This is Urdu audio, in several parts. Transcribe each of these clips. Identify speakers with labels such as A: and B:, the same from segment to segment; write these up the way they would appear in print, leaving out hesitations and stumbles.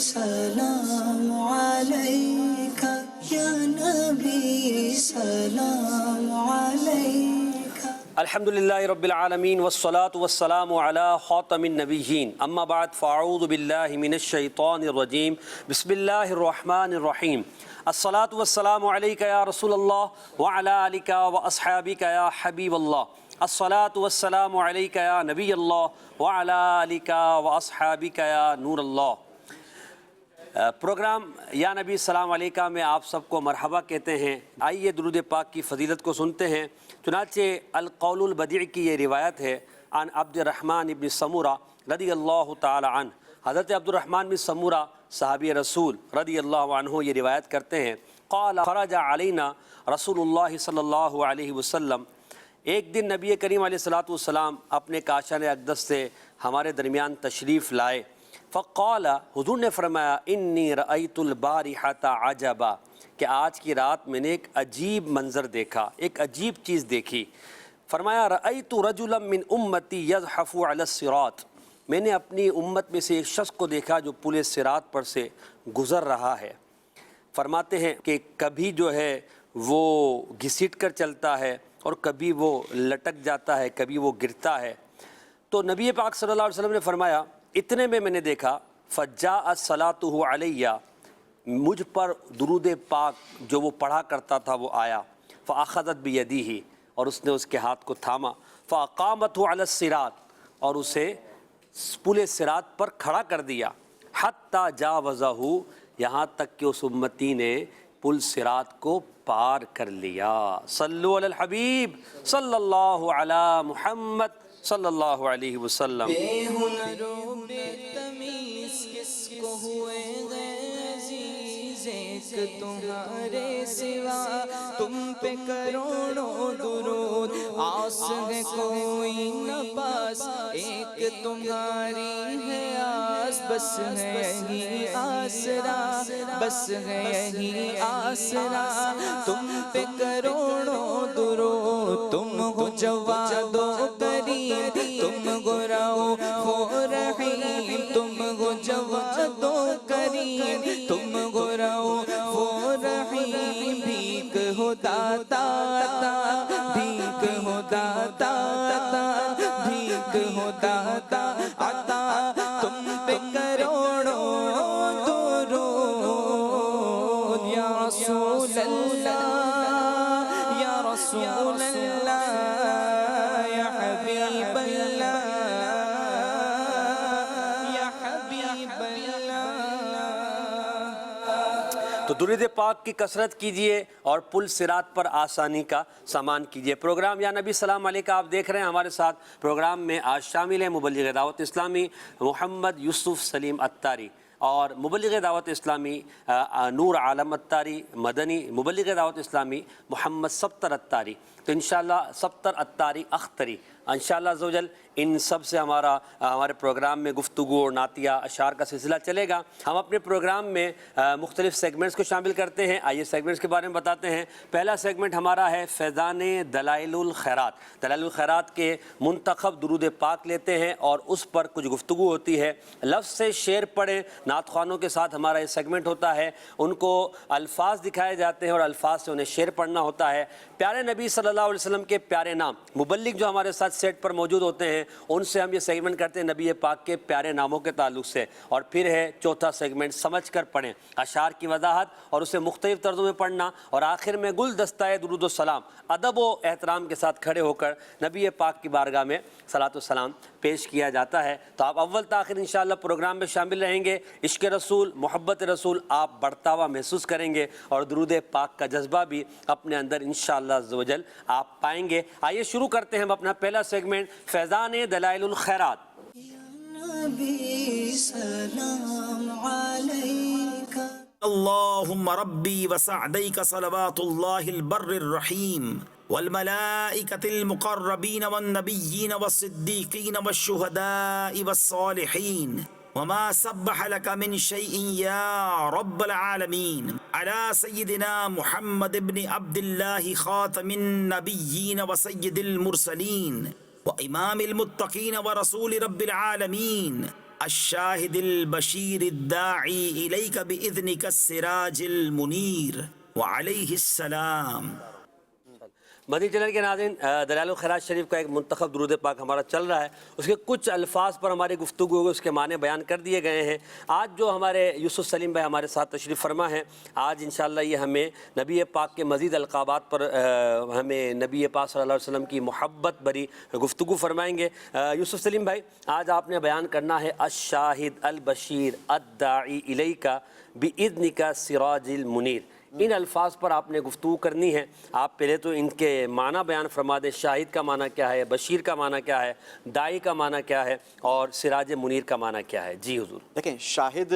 A: سلام علیکہ یا نبی سلام علیکہ۔
B: الحمدللہ رب العالمین والصلاة والسلام علی خاتم النبیین، اما بعد فاعوذ باللہ من الشیطان الرجیم، بسم اللہ الرحمن الرحیم۔ الصلاة والسلام علیکہ یا رسول اللہ وعلی آلک واصحابک یا حبیب اللہ۔ الصلاة والسلام علیکہ یا نبی اللہ وعلی آلک واصحابک یا نور اللہ۔ پروگرام یا نبی السلام علیکہ میں آپ سب کو مرحبا کہتے ہیں۔ آئیے درود پاک کی فضیلت کو سنتے ہیں۔ چنانچہ القول البدیع کی یہ روایت ہے عن عبد الرحمن بن سمورہ رضی اللہ تعالی عنہ۔ حضرت عبد الرحمن بن سمورہ صحابی رسول رضی اللہ عنہ یہ روایت کرتے ہیں، قال خرج علینا رسول اللہ صلی اللہ علیہ وسلم، ایک دن نبی کریم علیہ السلام اپنے کاشان اقدس سے ہمارے درمیان تشریف لائے۔ فقال، حضور نے فرمایا، انی رأیت البارحۃ عجبا، کہ آج کی رات میں نے ایک عجیب منظر دیکھا، ایک عجیب چیز دیکھی۔ فرمایا رأیت رجلا من امتی یزحف علی الصراط، میں نے اپنی امت میں سے ایک شخص کو دیکھا جو پل صراط پر سے گزر رہا ہے۔ فرماتے ہیں کہ کبھی جو ہے وہ گھسیٹ کر چلتا ہے اور کبھی وہ لٹک جاتا ہے، کبھی وہ گرتا ہے۔ تو نبی پاک صلی اللہ علیہ وسلم نے فرمایا، اتنے میں نے دیکھا، فجاء صلاتہ علیہ، مجھ پر درود پاک جو وہ پڑھا کرتا تھا وہ آیا، فاخذت بیدیہ، اور اس نے اس کے ہاتھ کو تھاما، فاقامتہ علی الصراط، اور اسے پل صراط پر کھڑا کر دیا، حتی جاوزہ، یہاں تک کہ اس امتی نے پل صراط کو پار کر لیا۔ صلو علی الحبیب صلی اللہ علی محمد صلی اللہ علیہ وسلم۔
A: بے ہنر و بے تمیز کس کو ہوئے عزیز، ایک تمہارے سوا تم پہ کروڑوں درود، آس ہے کوئی نہ پاس، ایک تمہاری ہے آس، بس ہے یہی آسرا، بس ہے یہی آسرا، تم پہ کروڑوں درود، تم ہو جواد و کریم، تم ہو رؤوف و رحیم، تم ہو جواد و کریم، تم ہو رؤوف و رحیم، بھیک ہو داتا عطا، بھیک ہو داتا عطا، بھیک ہو داتا عطا، تم پہ کروڑوں درود، یا رسول اللہ، یا رسول اللہ، یا حبیب اللہ، یا حبیب اللہ۔
B: تو درود پاک کی کثرت کیجئے اور پل صراط پر آسانی کا سامان کیجئے۔ پروگرام یا نبی السلام علیکہ آپ دیکھ رہے ہیں، ہمارے ساتھ پروگرام میں آج شامل ہیں مبلغ دعوت اسلامی محمد یوسف سلیم اتاری، اور مبلغ دعوت اسلامی نور عالم اتاری مدنی، مبلغ دعوت اسلامی محمد سبتر اتاری۔ تو انشاءاللہ سبتر اتاری اختری، انشاءاللہ عزوجل ان سب سے ہمارے پروگرام میں گفتگو اور نعتیہ اشعار کا سلسلہ چلے گا۔ ہم اپنے پروگرام میں مختلف سیگمنٹس کو شامل کرتے ہیں۔ آئیے سیگمنٹس کے بارے میں بتاتے ہیں۔ پہلا سیگمنٹ ہمارا ہے فیضان دلائل الخیرات۔ دلائل الخیرات کے منتخب درود پاک لیتے ہیں اور اس پر کچھ گفتگو ہوتی ہے۔ لفظ سے شعر پڑھیں، نعت خوانوں کے ساتھ ہمارا یہ سیگمنٹ ہوتا ہے، ان کو الفاظ دکھائے جاتے ہیں اور الفاظ سے انہیں شعر پڑھنا ہوتا ہے۔ پیارے نبی صلی اللہ علیہ وسلم کے پیارے نام، مبلغ جو ہمارے ساتھ سیٹ پر موجود ہوتے ہیں ان سے ہم یہ سیگمنٹ کرتے ہیں نبی پاک کے پیارے ناموں کے تعلق سے۔ اور پھر ہے چوتھا سیگمنٹ سمجھ کر پڑھیں، اشعار کی وضاحت اور اسے مختلف طرزوں میں پڑھنا، اور آخر میں گلدستہ درود و سلام، ادب و احترام کے ساتھ کھڑے ہو کر نبی پاک کی بارگاہ میں صلاۃ و سلام پیش کیا جاتا ہے۔ تو آپ اول تاخیر انشاءاللہ پروگرام میں شامل رہیں گے۔ عشق رسول، محبت رسول آپ بڑھتا ہوا محسوس کریں گے اور درود پاک کا جذبہ بھی اپنے اندر انشاءاللہ عزوجل آپ پائیں گے۔ آئیے شروع کرتے ہیں ہم اپنا پہلا سیگمنٹ، فیضان دلائل الخیرات۔
A: یا نبی سلام علیکہ۔
C: اللهم ربي وسعديك صلوات الله البر الرحيم والملائكة المقربين والنبيين والصديقين والشهداء والصالحين وما سبح لك من شيء يا رب العالمين على سيدنا محمد بن عبد الله خاتم النبيين وسيد المرسلين وإمام المتقين ورسول رب العالمين الشاہد البشیر الداعی الیک باذنک السراج المنیر وعلیہ السلام۔
B: مدنی چینل کے ناظرین، دلائل الخیرات شریف کا ایک منتخب درود پاک ہمارا چل رہا ہے، اس کے کچھ الفاظ پر ہماری گفتگو ہوگی، اس کے معنی بیان کر دیے گئے ہیں۔ آج جو ہمارے یوسف سلیم بھائی ہمارے ساتھ تشریف فرما ہیں، آج انشاءاللہ یہ ہمیں نبی پاک کے مزید القابات پر ہمیں نبی پاک صلی اللہ علیہ وسلم کی محبت بری گفتگو فرمائیں گے۔ یوسف سلیم بھائی، آج آپ نے بیان کرنا ہے الشاہد البشیر الداعی الیک باذنک السراج المنیر۔ ان الفاظ پر آپ نے گفتگو کرنی ہے۔ آپ پہلے تو ان کے معنی بیان فرما دیں، شاہد کا معنی کیا ہے، بشیر کا معنی کیا ہے، داعی کا معنی کیا ہے، اور سراج منیر کا معنی کیا ہے۔ جی حضور۔
D: دیکھیں، شاہد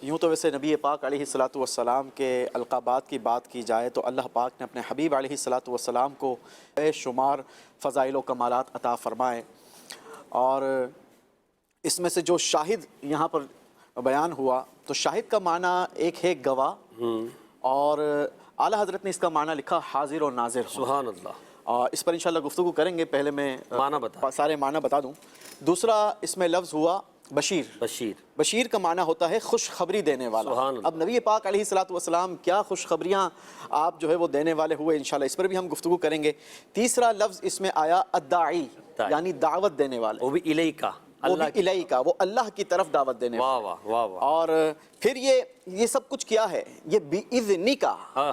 D: یوں تو ویسے نبی پاک علیہ الصلاۃ والسلام کے القابات کی بات کی جائے تو اللہ پاک نے اپنے حبیب علیہ الصلاۃ والسلام کو بے شمار فضائل و کمالات عطا فرمائے، اور اس میں سے جو شاہد یہاں پر بیان ہوا تو شاہد کا معنی ایک ہے گواہ، اور اعلیٰ حضرت نے اس کا معنی لکھا حاضر و ناظر ہو۔
B: سبحان اللہ۔
D: اس پر انشاءاللہ گفتگو کریں گے، پہلے میں
B: معنی بتا۔
D: سارے معنی بتا دوں۔ دوسرا اس میں لفظ ہوا بشیر۔ بشیر کا معنی ہوتا ہے خوشخبری دینے والا۔
B: سبحان اللہ۔
D: اب نبی پاک علیہ الصلاۃ والسلام کیا خوشخبریاں آپ جو ہے وہ دینے والے ہوئے، انشاءاللہ اس پر بھی ہم گفتگو کریں گے۔ تیسرا لفظ اس میں آیا الداعی، یعنی دعوت دینے والے،
B: وہ بھی الیکا،
D: وہ بھی الیکا، وہ اللہ کی طرف دعوت دینے
B: واہ
D: والے۔
B: واہ واہ واہ۔
D: اور پھر یہ سب کچھ کیا ہے؟ یہ بِإِذْنِکَ،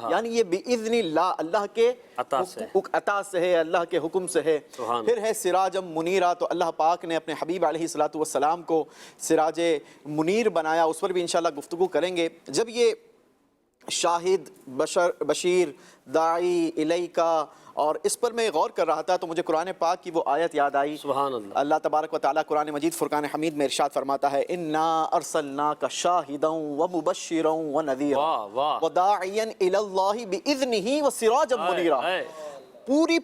D: یعنی یہ بِإِذْنِ اللہ، اللہ کے عطا سے ہے، اللہ کے حکم سے ہے۔ پھر ہے سراجم منیرہ، تو اللہ پاک نے اپنے حبیب علیہ الصلاۃ والسلام کو سراج منیر بنایا، اس پر بھی انشاءاللہ گفتگو کریں گے۔ جب یہ شاہد، بشیر، داعی، الیکا، اور اس پر میں غور کر رہا تھا تو مجھے قرآن پاک کی وہ آیت یاد آئی۔
B: سبحان اللہ۔
D: اللہ تبارک و تعالیٰ قرآن مجید فرقان حمید میں ارشاد فرماتا ہے اِنَّا أَرْسَلْنَاكَ شَاهِدًا وَمُبَشِّرًا وَنَذِيرًا وَدَاعِيًا إِلَى اللَّهِ بِإِذْنِهِ وَسِرَاجًا مُنِيرًا۔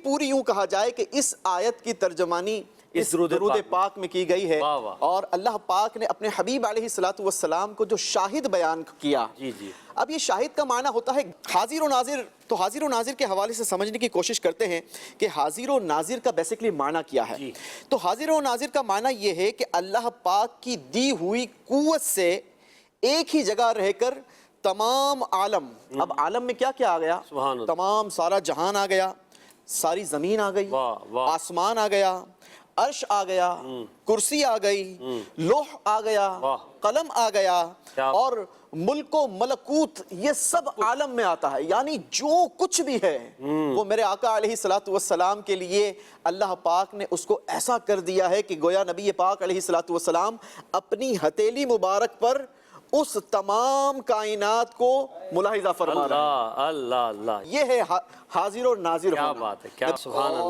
D: پوری یوں کہا جائے کہ اس آیت کی ترجمانی اس درود پاک میں کی گئی ہے، اور اللہ پاک نے اپنے حبیب علیہ الصلاۃ والسلام کو جو شاہد بیان کیا۔ اب یہ شاہد کا معنی ہوتا ہے حاضر و ناظر۔ تو حاضر و ناظر کے حوالے سے سمجھنے کی کوشش کرتے ہیں کہ حاضر و ناظر کا بیسیکلی معنی کیا ہے۔ تو حاضر و ناظر کا معنی یہ ہے کہ اللہ پاک کی دی ہوئی قوت سے ایک ہی جگہ رہ کر تمام عالم، اب عالم میں کیا کیا آ گیا؟ تمام سارا جہان آ گیا، ساری زمین آ گئی، آسمان آ گیا، عرش آ گیا، کرسی آ گئی، لوح آ گیا، قلم آ گیا، اور ملک و ملکوت، یہ سب عالم میں آتا ہے۔ یعنی جو کچھ بھی ہے وہ میرے آقا علیہ الصلاۃ والسلام کے لیے اللہ پاک نے اس کو ایسا کر دیا ہے کہ گویا نبی پاک علیہ الصلاۃ والسلام اپنی ہتھیلی مبارک پر اس تمام کائنات کو ملاحظہ فرما رہے ہیں۔
B: اللہ اللہ،
D: یہ ہے حاضر اور ناظر
B: کیا
D: ہونا۔
B: بات ہے، کیا سبحان اللہ۔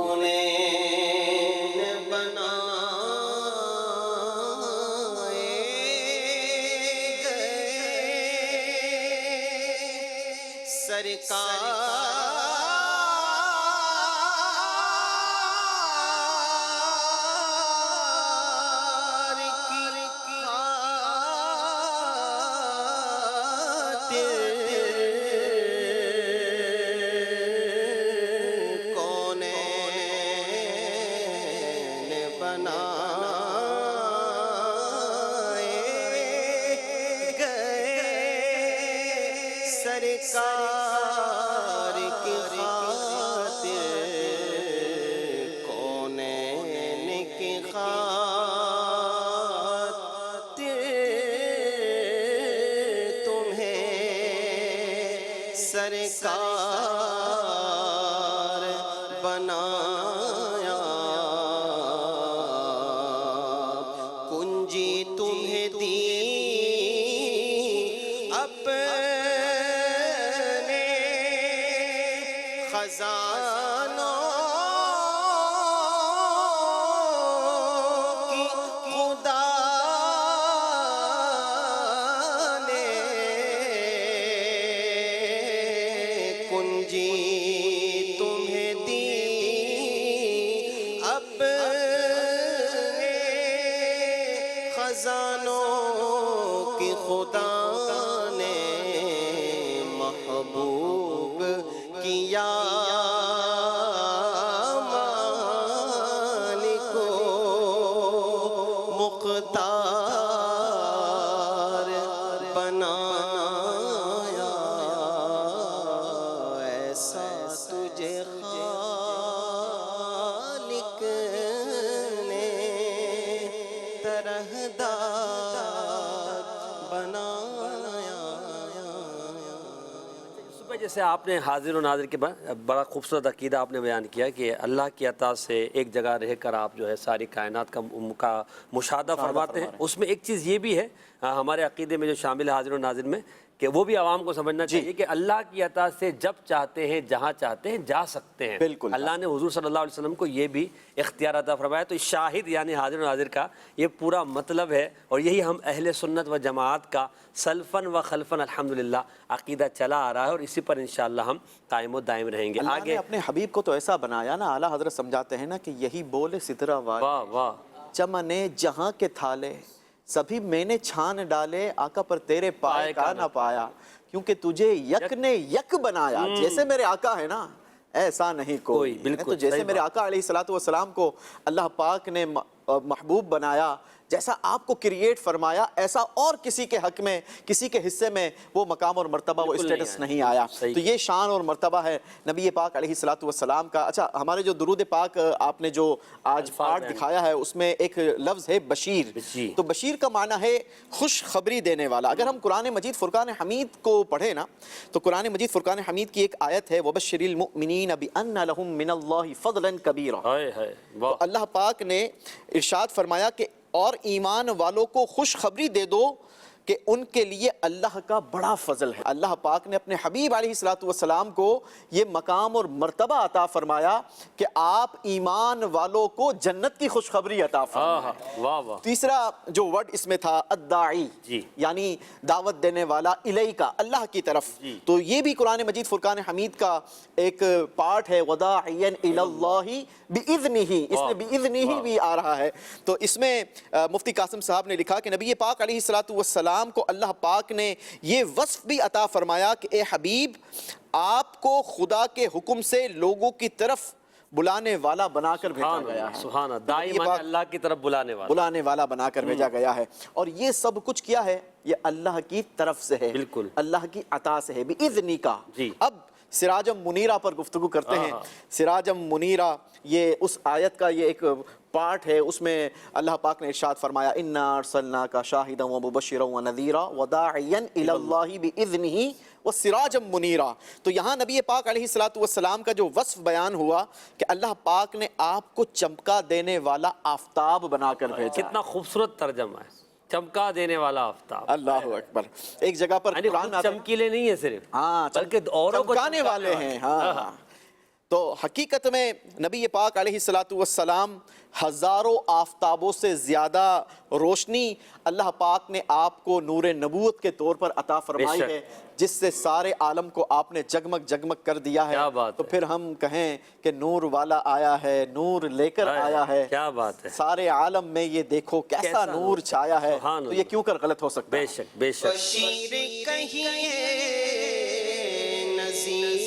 E: سرکار کی خاطر، کونین کی خاطر تمہیں سرکار بنایا، کنجی تمہیں دی خزانوں کی خدا نے، کنجی تمہیں دی اپنے خزانوں کی خدا نے، محبوب کیا مالک و مختار شہداء بنایا.
B: صبح جیسے آپ نے حاضر و ناظر کے بڑا خوبصورت عقیدہ آپ نے بیان کیا کہ اللہ کی عطا سے ایک جگہ رہ کر آپ جو ہے ساری کائنات کا مشاہدہ فرماتے ہیں. اس میں ایک چیز یہ بھی ہے ہمارے عقیدے میں جو شامل ہے حاضر و ناظر میں کہ وہ بھی عوام کو سمجھنا چاہیے کہ اللہ کی عطا سے جب چاہتے ہیں جہاں چاہتے ہیں جا سکتے ہیں.
D: بالکل
B: اللہ نے حضور صلی اللہ علیہ وسلم کو یہ بھی اختیار عطا فرمایا. تو شاہد یعنی حاضر و ناظر کا یہ پورا مطلب ہے اور یہی ہم اہل سنت و جماعت کا سلفاً و خلفاً الحمدللہ عقیدہ چلا آ رہا ہے اور اسی پر انشاءاللہ ہم قائم و دائم رہیں گے.
D: اللہ نے اپنے حبیب کو تو ایسا بنایا نا، اعلیٰ حضرت سمجھاتے ہیں نا کہ یہی بولے سترہ والے
B: واہ واہ
D: چمنے جہاں کے تھالے سبھی میں نے چھان ڈالے، آقا پر تیرے پائے کا نہ پایا، کیونکہ تجھے یک نے یک بنایا. جیسے میرے آقا ہے نا ایسا نہیں کوئی.
B: بالکل
D: تو جیسے میرے آقا علیہ السلام کو اللہ پاک نے محبوب بنایا، جیسا آپ کو کریٹ فرمایا، ایسا اور کسی کے حق میں کسی کے حصے میں وہ مقام اور مرتبہ وہ اسٹیٹس نہیں آیا. تو یہ شان اور مرتبہ ہے نبی پاک علیہ السلام کا. اچھا، ہمارے جو درود پاک آپ نے جو آج پارٹ دکھایا ہے اس میں ایک لفظ ہے بشیر. تو بشیر کا معنی ہے خوشخبری دینے والا. اگر ہم قرآن مجید فرقان حمید کو پڑھیں نا تو قرآن مجید فرقان حمید کی ایک آیت ہے وَبَشِّرِ الْمُؤْمِنِينَ بِأَنَّ لَهُم مِّنَ اللَّهِ فَضْلًا كَبِيرًا. تو اللہ پاک نے ارشاد فرمایا کہ اور ایمان والوں کو خوشخبری دے دو کہ ان کے لیے اللہ کا بڑا فضل ہے. اللہ پاک نے اپنے حبیب علیہ السلام کو یہ مقام اور مرتبہ عطا فرمایا کہ آپ ایمان والوں کو جنت کی خوشخبری عطا فرمائیں. تیسرا جو ورڈ اس میں تھا الداعی، یعنی دعوت دینے والا الیکا، اللہ کی طرف. تو یہ بھی قرآن مجید فرقان حمید کا ایک پارٹ ہے وداعیا الی اللہ بِإِذْنِهِ. اس میں بِإِذْنِهِ بھی آ رہا ہے. تو اس میں مفتی قاسم صاحب نے لکھا کہ نبی پاک علیہ السلام کو اللہ پاک نے یہ وصف بھی عطا فرمایا کہ اے حبیب آپ کو خدا کے حکم سے لوگوں کی طرف بلانے والا بنا کر بھیجا گیا ہے.
B: سبحان اللہ، داعی مانے اللہ کی طرف بلانے والا بنا کر بھیجا گیا ہے. اور یہ سب کچھ کیا ہے؟ یہ اللہ کی طرف سے ہے، بالکل
D: اللہ کی عطا سے ہے بِإِذْنِ کا. اب سراجم منیرہ پر گفتگو کرتے ہیں. سراجم منیرہ یہ اس آیت کا یہ ایک پارٹ ہے. اس میں اللہ پاک نے ارشاد فرمایا اِنَّا أَرْسَلْنَاكَ شَاهِدًا وَمُبَشِّرًا وَنَذِيرًا وَدَاعِيًا إِلَى اللَّهِ بِإِذْنِهِ وَسِرَاجًا مُنِيرًا. تو یہاں نبی پاک علیہ السلام کا جو وصف بیان ہوا کہ اللہ پاک نے آپ کو چمکا دینے والا آفتاب بنا کر بھیجا.
B: کتنا خوبصورت ترجمہ ہے، چمکا دینے والا آفتاب.
D: اللہ اکبر. ایک جگہ پر قرآن
B: چمکیلے نہیں ہے صرف، بلکہ اوروں کو
D: چمکانے والے ہیں. ہاں، تو حقیقت میں نبی پاک علیہ السلام ہزاروں آفتابوں سے زیادہ روشنی اللہ پاک نے آپ کو نور نبوت کے طور پر عطا فرمائی ہے، جس سے سارے عالم کو آپ نے جگمگ جگمگ کر دیا ہے. تو پھر ہم کہیں کہ نور والا آیا ہے، نور لے کر آیا ہے.
B: کیا بات ہے.
D: سارے عالم میں یہ دیکھو کیسا نور چھایا ہے. تو یہ کیوں کر غلط ہو سکتا ہے؟
B: بے شک بے شک.
E: بشیر کہیے نذیر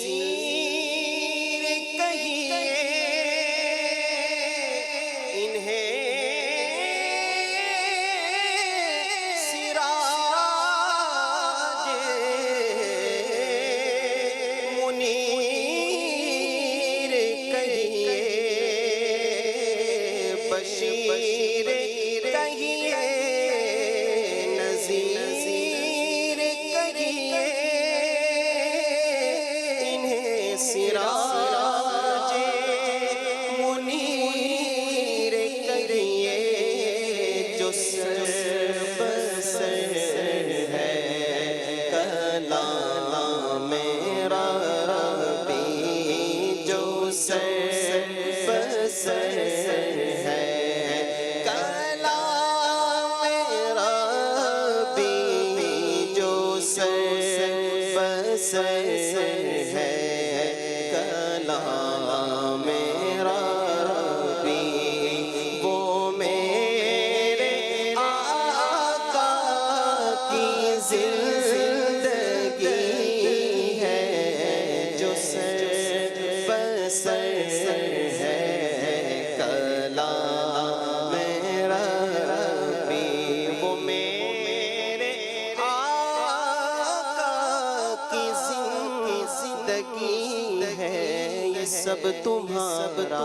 E: سب تمہارا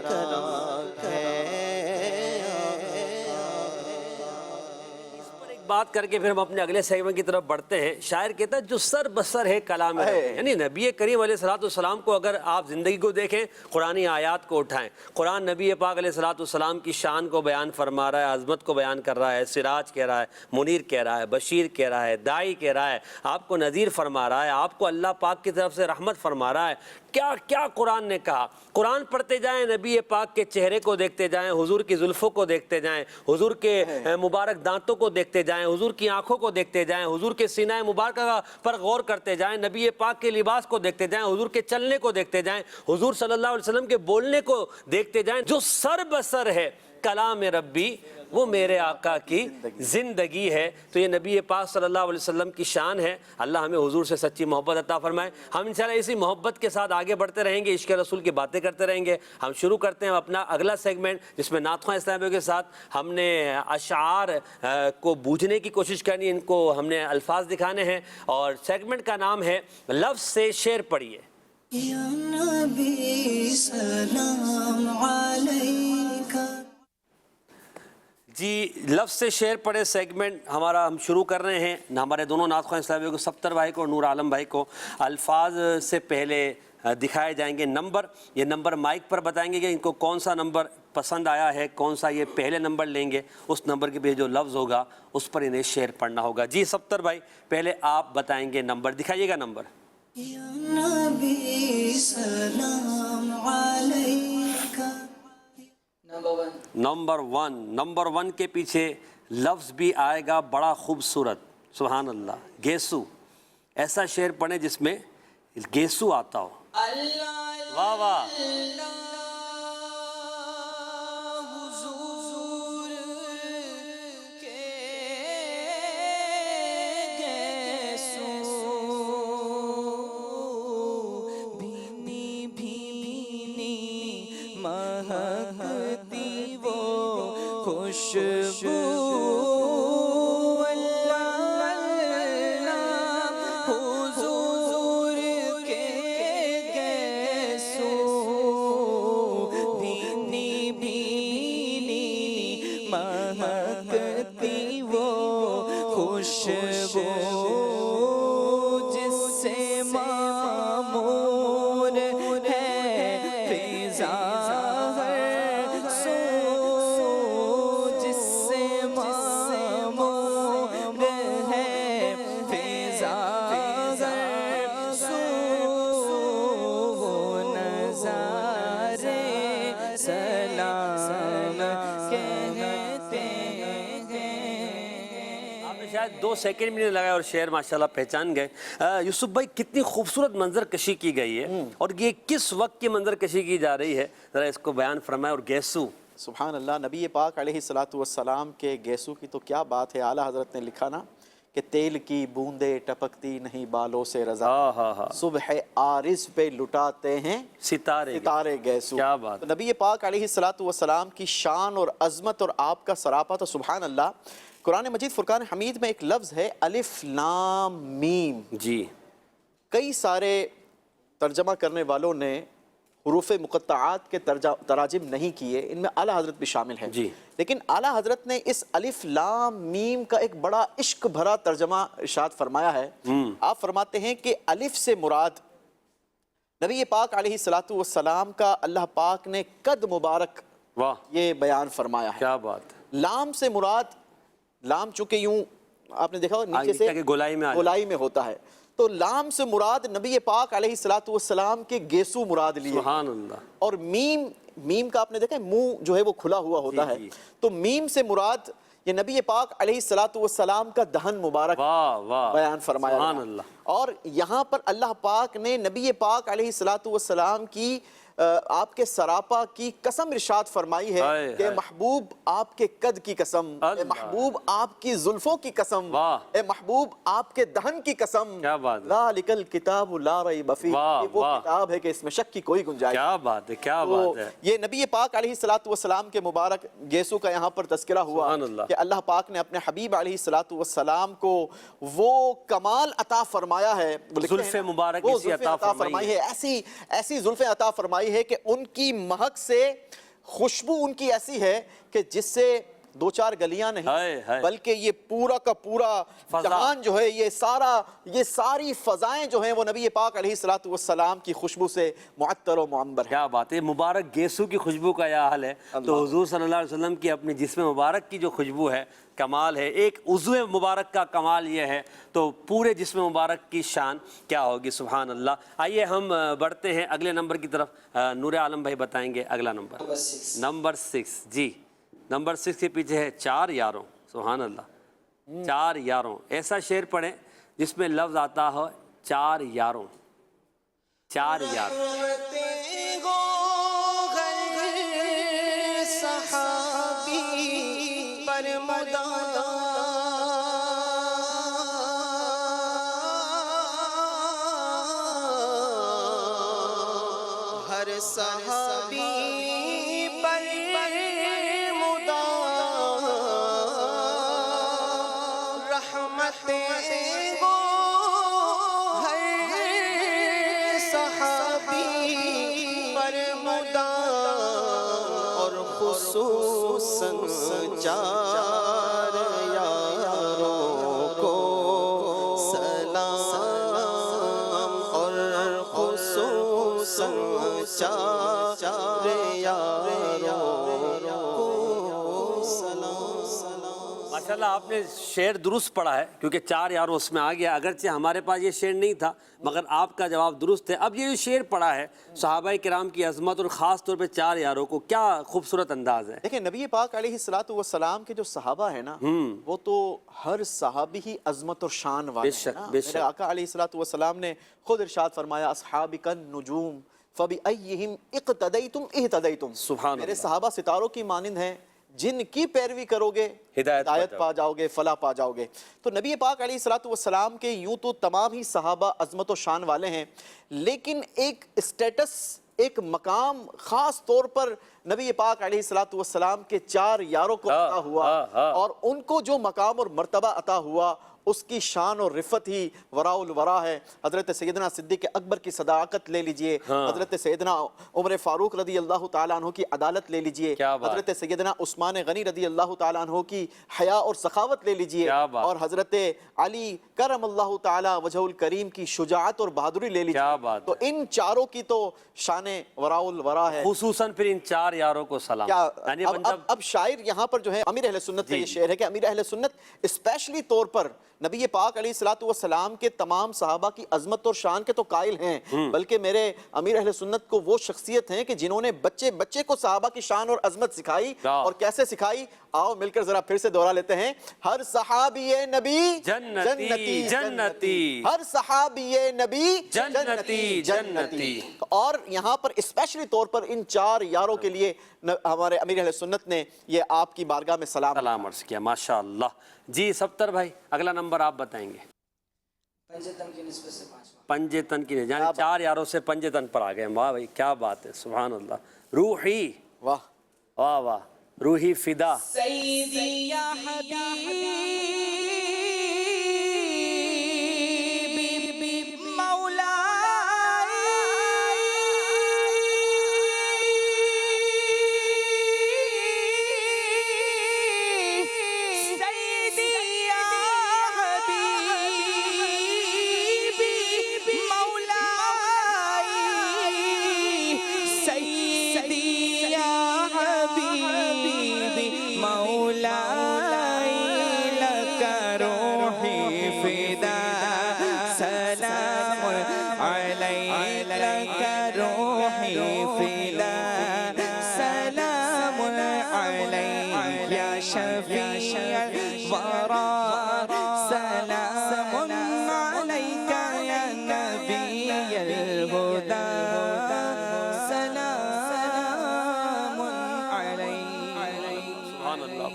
E: کرم ہے.
B: بات کر کے پھر ہم اپنے اگلے سیگمنٹ کی طرف بڑھتے ہیں. شاعر کہتا ہے جو سر بسر ہے کلام ربی, یعنی نبی کریم علیہ الصلوۃ والسلام کو اگر آپ زندگی کو دیکھیں, قرآنی آیات کو اٹھائیں, قرآن نبی پاک علیہ الصلوۃ والسلام کی شان کو بیان فرما رہا ہے, عظمت کو بیان کر رہا ہے, سراج کہہ رہا ہے, منیر کہہ رہا ہے, بشیر کہہ رہا ہے, داعی کہہ رہا ہے, آپ کو نذیر فرما رہا ہے, آپ کو اللہ پاک کی طرف سے رحمت فرما رہا ہے. کیا کیا قرآن نے کہا. قرآن پڑھتے جائیں, نبی پاک کے چہرے کو دیکھتے جائیں, حضور کی زلفوں کو دیکھتے جائیں, حضور کے مبارک دانتوں کو دیکھتے جائیں, حضور کی آنکھوں کو دیکھتے جائیں, حضور کے سینہ مبارکہ پر غور کرتے جائیں, نبی پاک کے لباس کو دیکھتے جائیں, حضور کے چلنے کو دیکھتے جائیں, حضور صلی اللہ علیہ وسلم کے بولنے کو دیکھتے جائیں. جو سر بسر ہے کلام ربی وہ میرے آقا کی زندگی ہے. تو یہ نبی پاک صلی اللہ علیہ وسلم کی شان ہے. اللہ ہمیں حضور سے سچی محبت عطا فرمائے. ہم انشاءاللہ اسی محبت کے ساتھ آگے بڑھتے رہیں گے, عشق رسول کی باتیں کرتے رہیں گے. ہم شروع کرتے ہیں اپنا اگلا سیگمنٹ, جس میں نعت خواں اسلامیوں کے ساتھ ہم نے اشعار کو بوجھنے کی کوشش کرنی, ان کو ہم نے الفاظ دکھانے ہیں, اور سیگمنٹ کا نام ہے لفظ سے شعر پڑھیے.
A: یا نبی سلام علیکہ.
B: جی, لفظ سے شعر پڑھے سیگمنٹ ہمارا ہم شروع کر رہے ہیں. ہمارے دونوں نعت خواں اسلامیوں کو, سبتر بھائی کو اور نور عالم بھائی کو, الفاظ سے پہلے دکھائے جائیں گے نمبر. یہ نمبر مائک پر بتائیں گے کہ ان کو کون سا نمبر پسند آیا ہے, کون سا یہ پہلے نمبر لیں گے. اس نمبر کے پیچھے جو لفظ ہوگا اس پر انہیں شعر پڑھنا ہوگا. جی سبتر بھائی, پہلے آپ بتائیں گے نمبر, دکھائیے گا نمبر.
A: یا نبی سلام علیکہ.
B: Number one. نمبر ون کے پیچھے لفظ بھی آئے گا بڑا خوبصورت. سبحان اللہ. گیسو. ایسا شعر پڑھیں جس میں گیسو آتا ہو. واہ واہ.
A: حضور کے گیسو بھینی بھینی مہکتی وہ خوشبو. حضور کے گیسو بھینی بھینی مہکتی وہ خوشبو, جس سے معمور ہے فضا ہر سو, جس سے معمور ہے فضا ہر سو, وہ نظارے سلام کہتے ہیں.
B: آپ نے شاید 2 سیکنڈ بھی نہیں لگائے اور شعر ماشاءاللہ پہچان گئے. یوسف بھائی, کتنی خوبصورت منظر کشی کی گئی ہے, اور یہ کس وقت کی منظر کشی کی جا رہی ہے, ذرا اس کو بیان فرمائے. اور گیسو,
D: سبحان اللہ. نبی پاک علیہ الصلوۃ والسلام کے گیسو کی تو کیا بات ہے. اعلیٰ حضرت نے لکھا نا کہ تیل کی بوندیں ٹپکتی نہیں بالوں سے رضا, صبح عارض پہ لٹاتے ہیں ستارے گیسو.
B: کیا بات.
D: تو نبی پاک علیہ الصلوۃ والسلام کی شان اور عظمت اور آپ کا سراپا تو سبحان اللہ. قرآن مجید فرقان حمید میں ایک لفظ ہے الف لام میم.
B: جی,
D: کئی سارے ترجمہ کرنے والوں نے حروف مقطعات کے تراجم نہیں کیے, ان میں اعلیٰ حضرت بھی شامل ہے.
B: جی,
D: لیکن اعلیٰ حضرت نے اس الف لام میم کا ایک بڑا عشق بھرا ترجمہ ارشاد فرمایا ہے. آپ فرماتے ہیں کہ الف سے مراد نبی پاک علیہ الصلوۃ والسلام کا اللہ پاک نے قد مبارک
B: واہ,
D: یہ بیان فرمایا ہے.
B: کیا بات.
D: لام سے مراد, لام چونکہ یوں آپ نے دیکھا نیچے سے گولائی میں ہوتا ہے, تو لام سے مراد نبی پاک علیہ الصلوۃ والسلام کے گیسو مراد لیے.
B: سبحان اللہ.
D: اور میم کا آپ نے دیکھا منہ جو ہے وہ کھلا ہوا ہوتا ہے, تو میم سے مراد یہ نبی پاک علیہ الصلوۃ والسلام کا دہن مبارک بیان فرمایا.
B: سبحان اللہ.
D: اور یہاں پر اللہ پاک نے نبی پاک علیہ الصلوۃ والسلام کی آپ کے سراپا کی قسم ارشاد فرمائی ہے کہ محبوب آپ کے قد کی قسم, اے محبوب آپ کی زلفوں کی قسم, اے محبوب آپ کے دہن کی قسم, ذالک الکتاب لا ریب فیہ, یہ وہ کتاب ہے کہ اس میں شک کی کوئی گنجائش.
B: کیا بات ہے, کیا بات ہے.
D: یہ نبی پاک علیہ الصلوۃ والسلام کے مبارک گیسو کا یہاں پر تذکرہ ہوا کہ اللہ پاک نے اپنے حبیب علیہ الصلوۃ والسلام کو وہ کمال عطا فرمایا ہے,
B: زلف مبارک
D: عطا فرمائی ہے, ایسی زلفیں عطا فرمائی ہے کہ ان کی مہک سے خوشبو ان کی ایسی ہے کہ جس سے دو چار گلیاں
B: ہائے،
D: نہیں
B: ہائے۔
D: بلکہ یہ پورا کا پورا
B: فضا۔
D: جہان جو ہے، یہ ساری فضائیں جو ہیں وہ نبی پاک علیہ الصلوۃ والسلام کی خوشبو سے معطر و معمبر ہے۔
B: کیا بات ہے، مبارک گیسو کی خوشبو کا یہ حال ہے تو حضور صلی اللہ علیہ وسلم کی اپنے جسم مبارک کی جو خوشبو ہے کمال ہے، ایک عضو مبارک کا کمال یہ ہے تو پورے جسم مبارک کی شان کیا ہوگی، سبحان اللہ۔ آئیے ہم بڑھتے ہیں اگلے نمبر کی طرف، نور عالم بھائی بتائیں گے اگلا نمبر۔ نمبر 6، جی نمبر 6 کے پیچھے ہے 4 یاروں، سبحان اللہ، 4 یاروں۔ ایسا شعر پڑھیں جس میں لفظ آتا ہو 4 یاروں، 4 یاروں۔
E: رحمتیں گو غیر صحابی پر مدار ہر صحابی پر مدار رحمتیں گو ہر صحابی پر مدار اور خصوصاً 4 یاروں کو سلام، اور خصوصاً 4 یاروں کو سلام۔
B: ماشاءاللہ آپ نے شعر درست پڑھا ہے کیونکہ 4 یاروں اس میں آ گیا، اگرچہ ہمارے پاس یہ شعر نہیں تھا مگر آپ کا جواب درست ہے۔ اب یہ جو شعر پڑھا ہے صحابہ کرام کی عظمت اور خاص طور پہ 4 یاروں کو، کیا خوبصورت انداز ہے۔
D: دیکھیں نبی پاک علیہ الصلوۃ والسلام کے جو صحابہ ہیں نا، وہ تو ہر صحابی ہی عظمت اور شان والے ہیں نا۔
B: بے شک۔
D: میرے آقا علیہ الصلوۃ والسلام نے خود ارشاد فرمایا اصحابک النجوم فبأیہم اقتدیتم اہتدیتم،
B: سبحان
D: میرے
B: اللہ۔
D: صحابہ ستاروں کی مانند ہیں، جن کی پیروی کرو گے ہدایت پا جاؤ گے، فلاح پا جاؤ گے۔ تو نبی پاک علیہ الصلوۃ والسلام کے یوں تو تمام ہی صحابہ عظمت و شان والے ہیں، لیکن ایک اسٹیٹس، ایک مقام خاص طور پر نبی پاک علیہ الصلوۃ والسلام کے 4 یاروں کو عطا ہوا، اور ان کو جو مقام اور مرتبہ عطا ہوا اس کی شان اور رفت ہی وراء الورا ہے۔ حضرت سیدنا صدیق اکبر کی صداقت لے لیجئے، حضرت سیدنا عمر فاروق رضی اللہ تعالیٰ عنہ کی عدالت لے لیجئے، حضرت سیدنا عثمان غنی رضی اللہ تعالیٰ عنہ کی حیا اور سخاوت لے لیجئے، اور حضرت علی کرم اللہ تعالیٰ وجہ الکریم کی شجاعت اور بہادری لے لیجئے۔ تو ان چاروں کی تو شان وراء الورا ہے،
B: خصوصاً پھر ان 4 یاروں کو سلام۔ یعنی
D: اب شاعر یہاں پر جو ہے امیر اہل سنت کا یہ شعر ہے کہ امیر اہل سنت اسپیشلی طور پر نبی پاک علیہ الصلوۃ والسلام کے تمام صحابہ کی عظمت اور شان کے تو قائل ہیں، بلکہ میرے امیر اہل سنت کو وہ شخصیت ہیں کہ جنہوں نے بچے کو صحابہ کی شان اور عظمت سکھائی، اور کیسے سکھائی، آؤ مل کر ذرا پھر سے دوہرا لیتے ہیں۔ ہر صحابی نبی
B: جنتی جنتی،
D: ہر صحابی نبی
B: جنتی جنتی۔
D: اور یہاں پر اسپیشلی طور پر ان 4 یاروں کے لیے ہمارے امیر اہل سنت نے یہ آپ کی بارگاہ میں سلام
B: عرض کیا، ماشاءاللہ۔ جی 70 بھائی اگلا نمبر آپ بتائیں گے۔ پنجتن کی یعنی 4 یاروں سے پنجتن پر آ گئے، واہ بھائی کیا بات ہے، سبحان اللہ۔ روحی،
D: واہ
B: واہ واہ، روحی فدا۔
A: سیدی یا حبیبی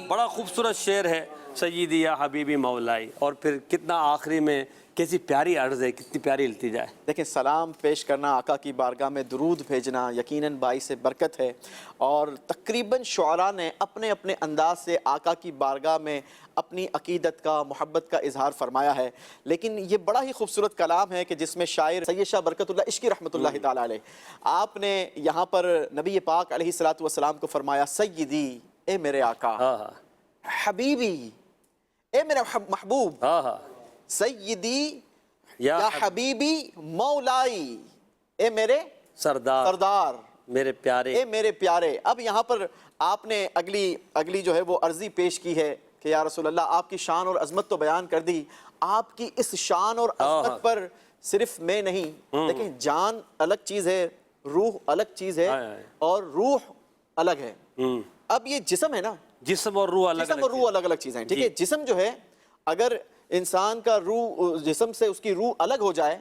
B: بڑا خوبصورت شعر ہے، سیدی یا حبیبی مولائی، اور پھر کتنا آخری میں کیسی پیاری عرض ہے، کتنی پیاری التجا ہے۔
D: دیکھیں سلام پیش کرنا، آقا کی بارگاہ میں درود بھیجنا یقیناً باعث برکت ہے، اور تقریباً شعراء نے اپنے اپنے انداز سے آقا کی بارگاہ میں اپنی عقیدت کا، محبت کا اظہار فرمایا ہے، لیکن یہ بڑا ہی خوبصورت کلام ہے کہ جس میں شاعر سید شاہ برکت اللہ عشقی رحمۃ اللہ تعالیٰ علیہ، آپ نے یہاں پر نبی پاک علیہ الصلوۃ والسلام کو فرمایا سیدی، اے میرے آقا، حبیبی، اے میرا محبوب،
B: ہاں ہاں،
D: سیدی
B: یا
D: یا حبیبی مولائی، اے میرے
B: سردار،
D: سردار،
B: میرے پیارے.
D: اے میرے پیارے. اب یہاں پر آپ نے اگلی جو ہے وہ عرضی پیش کی ہے کہ یا رسول اللہ آپ کی شان اور عظمت تو بیان کر دی، آپ کی اس شان اور عظمت پر صرف میں نہیں، لیکن جان الگ چیز ہے، روح الگ چیز ہے، اور روح الگ ہے. اب یہ جسم ہے نا،
B: جسم اور روح الگ
D: الگ الگ چیزیں ہیں. ٹھیک ہے، جسم جو ہے اگر انسان کا روح جسم سے اس کی روح الگ ہو جائے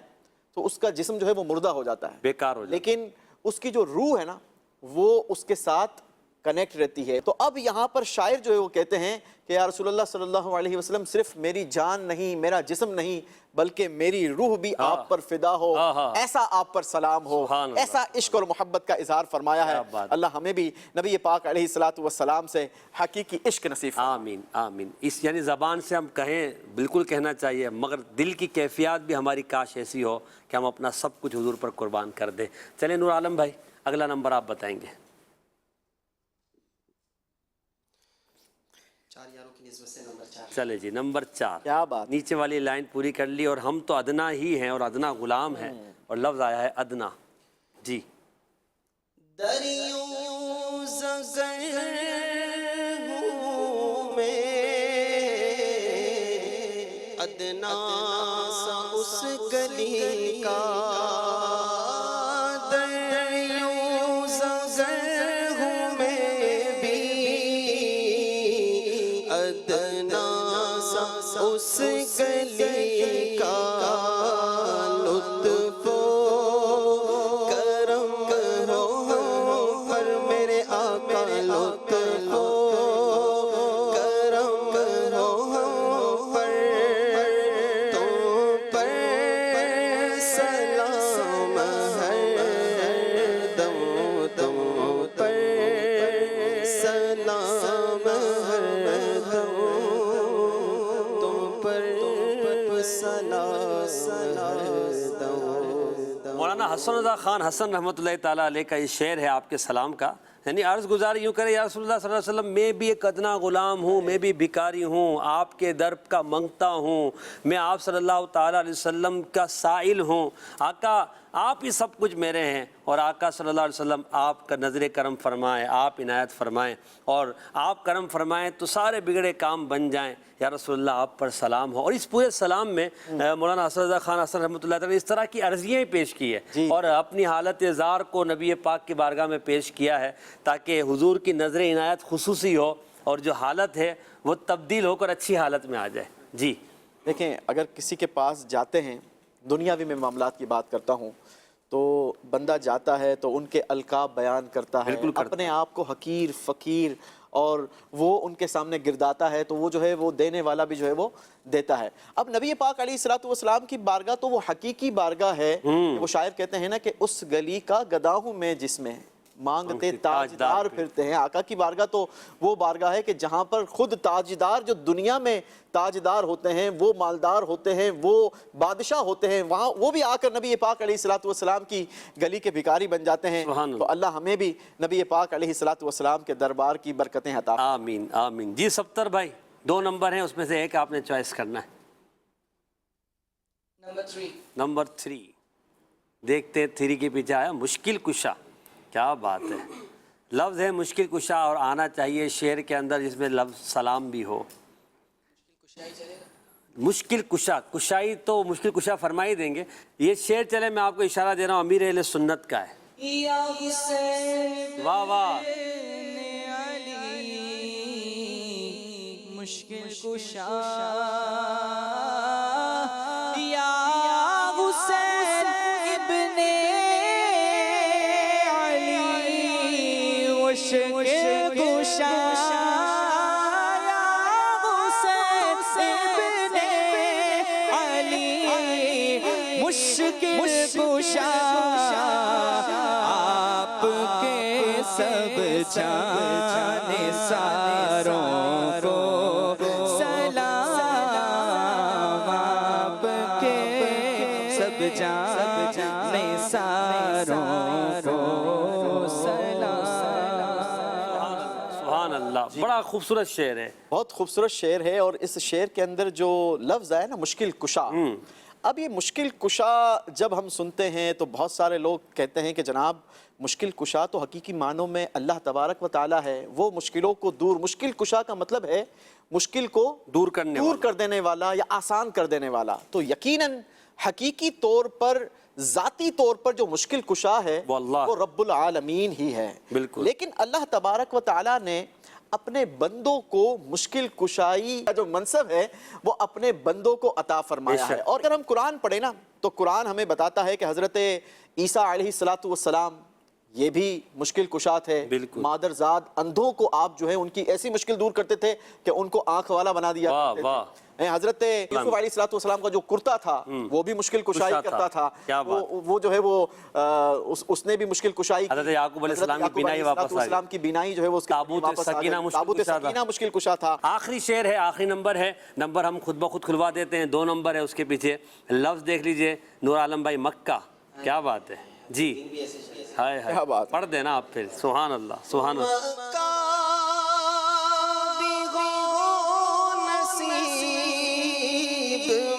D: تو اس کا جسم جو ہے وہ مردہ ہو جاتا ہے،
B: بیکار ہو جاتا ہے.
D: لیکن اس کی جو روح ہے نا وہ اس کے ساتھ کنیکٹ رہتی ہے. تو اب یہاں پر شاعر جو ہے وہ کہتے ہیں کہ یا رسول اللہ صلی اللہ علیہ وسلم صرف میری جان نہیں، میرا جسم نہیں، بلکہ میری روح بھی آپ پر فدا ہو، ایسا آپ پر سلام ہو، ایسا عشق اور محبت کا اظہار فرمایا ہے. اللہ ہمیں بھی نبی پاک علیہ الصلوۃ والسلام سے حقیقی عشق نصیب فرمائے.
B: آمین آمین. اس یعنی زبان سے ہم کہیں بالکل کہنا چاہیے، مگر دل کی کیفیات بھی ہماری کاش ایسی ہو کہ ہم اپنا سب کچھ حضور پر قربان کر دیں. چلیں نور عالم بھائی، اگلا نمبر آپ بتائیں گے.
E: 4 یاروں کی نسبت سے نمبر 4.
B: چلے جی، نمبر 4.
D: کیا بات.
B: نیچے والی لائن پوری کر لی، اور ہم تو ادنا ہی ہیں اور ادنا غلام ہیں، اور لفظ آیا ہے ادنا. جی.
E: دریوں زگر ہوں میں ادنا سا اس گلی کا، دریوں زگر ہوں میں بھی ادنا سا اس گلی کا، لطف و کرم ہو پر میرے آقا، لطف و کرم ہو پر تم پر سلام ہر دم، تم پر سلام ہر دم، تم پر سلام ہر دم.
B: مولانا حسن رضا خان حسن رحمۃ اللہ تعالیٰ علیہ کا یہ شعر ہے آپ کے سلام کا. یعنی عرض گزار یوں کرے، یا رسول اللہ صلی اللہ علیہ وسلم میں بھی ایک ادنا غلام ہوں، میں بھی بھکاری ہوں، آپ کے در کا منگتا ہوں، میں آپ صلی اللہ تعالیٰ علیہ وسلم کا سائل ہوں. آقا آپ ہی سب کچھ میرے ہیں، اور آقا صلی اللہ علیہ وسلم آپ کا نظر کرم فرمائیں، آپ عنایت فرمائیں، اور آپ کرم فرمائیں تو سارے بگڑے کام بن جائیں. یا رسول اللہ آپ پر سلام ہو. اور اس پورے سلام میں مولانا حسن رضا خان حسن رحمۃ اللہ تعالیٰ نے اس طرح کی عرضیاں پیش کی ہے، اور اپنی حالت زار کو نبی پاک کی بارگاہ میں پیش کیا ہے، تاکہ حضور کی نظر عنایت خصوصی ہو اور جو حالت ہے وہ تبدیل ہو کر اچھی حالت میں آ جائے. جی
D: دیکھیں، اگر کسی کے پاس جاتے ہیں، دنیاوی میں معاملات کی بات کرتا ہوں، تو بندہ جاتا ہے تو ان کے القاب بیان کرتا ہے، اپنے آپ کو حقیر فقیر اور وہ ان کے سامنے گرداتا ہے، تو وہ جو ہے وہ دینے والا بھی جو ہے وہ دیتا ہے. اب نبی پاک علیہ الصلوۃ والسلام کی بارگاہ تو وہ حقیقی بارگاہ ہے. وہ شاعر کہتے ہیں نا کہ اس گلی کا گدا ہوں میں جس میں مانگتے تاجدار پھرتے ہیں. آقا کی بارگاہ تو وہ بارگاہ ہے کہ جہاں پر خود تاجدار، جو دنیا میں تاجدار ہوتے ہیں، وہ مالدار ہوتے ہیں، وہ بادشاہ ہوتے ہیں، وہاں وہ بھی آ کر نبی پاک علیہ الصلوۃ والسلام کی گلی کے بھکاری بن جاتے ہیں. تو اللہ ہمیں بھی نبی پاک علیہ الصلوۃ والسلام کے دربار کی برکتیں عطا فرمائے.
B: آمین آمین. جی ستر بھائی، 2 نمبر ہیں، اس میں سے ایک آپ نے چوائس کرنا ہے. نمبر 3. دیکھتے ہیں 3 کے پیچھے آیا مشکل کشا. کیا بات ہے، لفظ ہے مشکل کشا، اور آنا چاہیے شعر کے اندر جس میں لفظ سلام بھی ہو. مشکل کشا، کشائی تو مشکل کشا فرمائی دیں گے. یہ شعر چلے میں آپ کو اشارہ دے رہا ہوں، امیر اہل سنت کا ہے.
A: یا حسین
B: واہ واہ.
A: علی مشکل کشا، یا حسین ابن علی مشکل کشا، یا حسین ابن علی مشکل کشا، آپ کے سب جان ساروں کو سلام، آپ کے سب جان ساروں کو سلام.
B: سبحان اللہ، بڑا خوبصورت شعر ہے.
D: بہت خوبصورت شعر ہے، اور اس شعر کے اندر جو لفظ آیا نا مشکل کشا، اب یہ مشکل کشا جب ہم سنتے ہیں تو بہت سارے لوگ کہتے ہیں کہ جناب مشکل کشا تو حقیقی معنوں میں اللہ تبارک و تعالی ہے، وہ مشکلوں کو دور، مشکل کشا کا مطلب ہے مشکل کو
B: دور کر
D: دینے والا یا آسان کر دینے والا. تو یقیناً حقیقی طور پر ذاتی طور پر جو مشکل کشا ہے وہ رب العالمین ہی ہے.
B: بالکل.
D: لیکن اللہ تبارک و تعالی نے اپنے بندوں کو مشکل کشائی کا جو منصب ہے وہ اپنے بندوں کو عطا فرمایا ہے. اور اگر ہم قرآن پڑھیں نا تو قرآن ہمیں بتاتا ہے کہ حضرت عیسیٰ علیہ السلام یہ بھی مشکل کشا تھے. مادر زاد اندھوں کو آپ جو ہے ان کی ایسی مشکل دور کرتے تھے کہ ان کو آنکھ والا بنا دیا کرتے تھے. حضرت یوسف علیہ السلام کا جو کرتا تھا وہ بھی مشکل کشائی کرتا تھا. وہ جو ہے وہ اس نے بھی مشکل کشائی کی.
B: حضرت یعقوب علیہ السلام
D: کی بینائی جو ہے وہ تابوت سکینہ مشکل کشا تھا.
B: آخری شعر ہے، آخری نمبر ہے، نمبر ہم خود بخود کھلوا دیتے ہیں. 2 نمبر ہے اس کے پیچھے. لفظ دیکھ لیجئے، نور عالم بھائی مکہ. کیا بات ہے جی، ہائے ہائے، پڑھ دینا آپ پھر. سبحان اللہ، سبحان اللہ.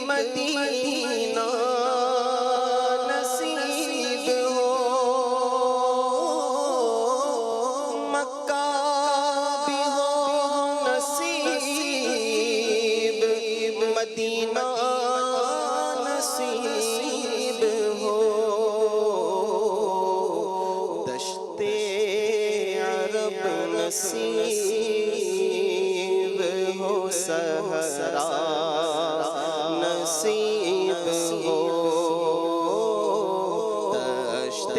E: مدینہ نصیب ہو، مکہ بھی ہو نصیب، مدینہ نصیب ہو، دشت عرب نصیب ہو، صحرا نصیب ہو، دشت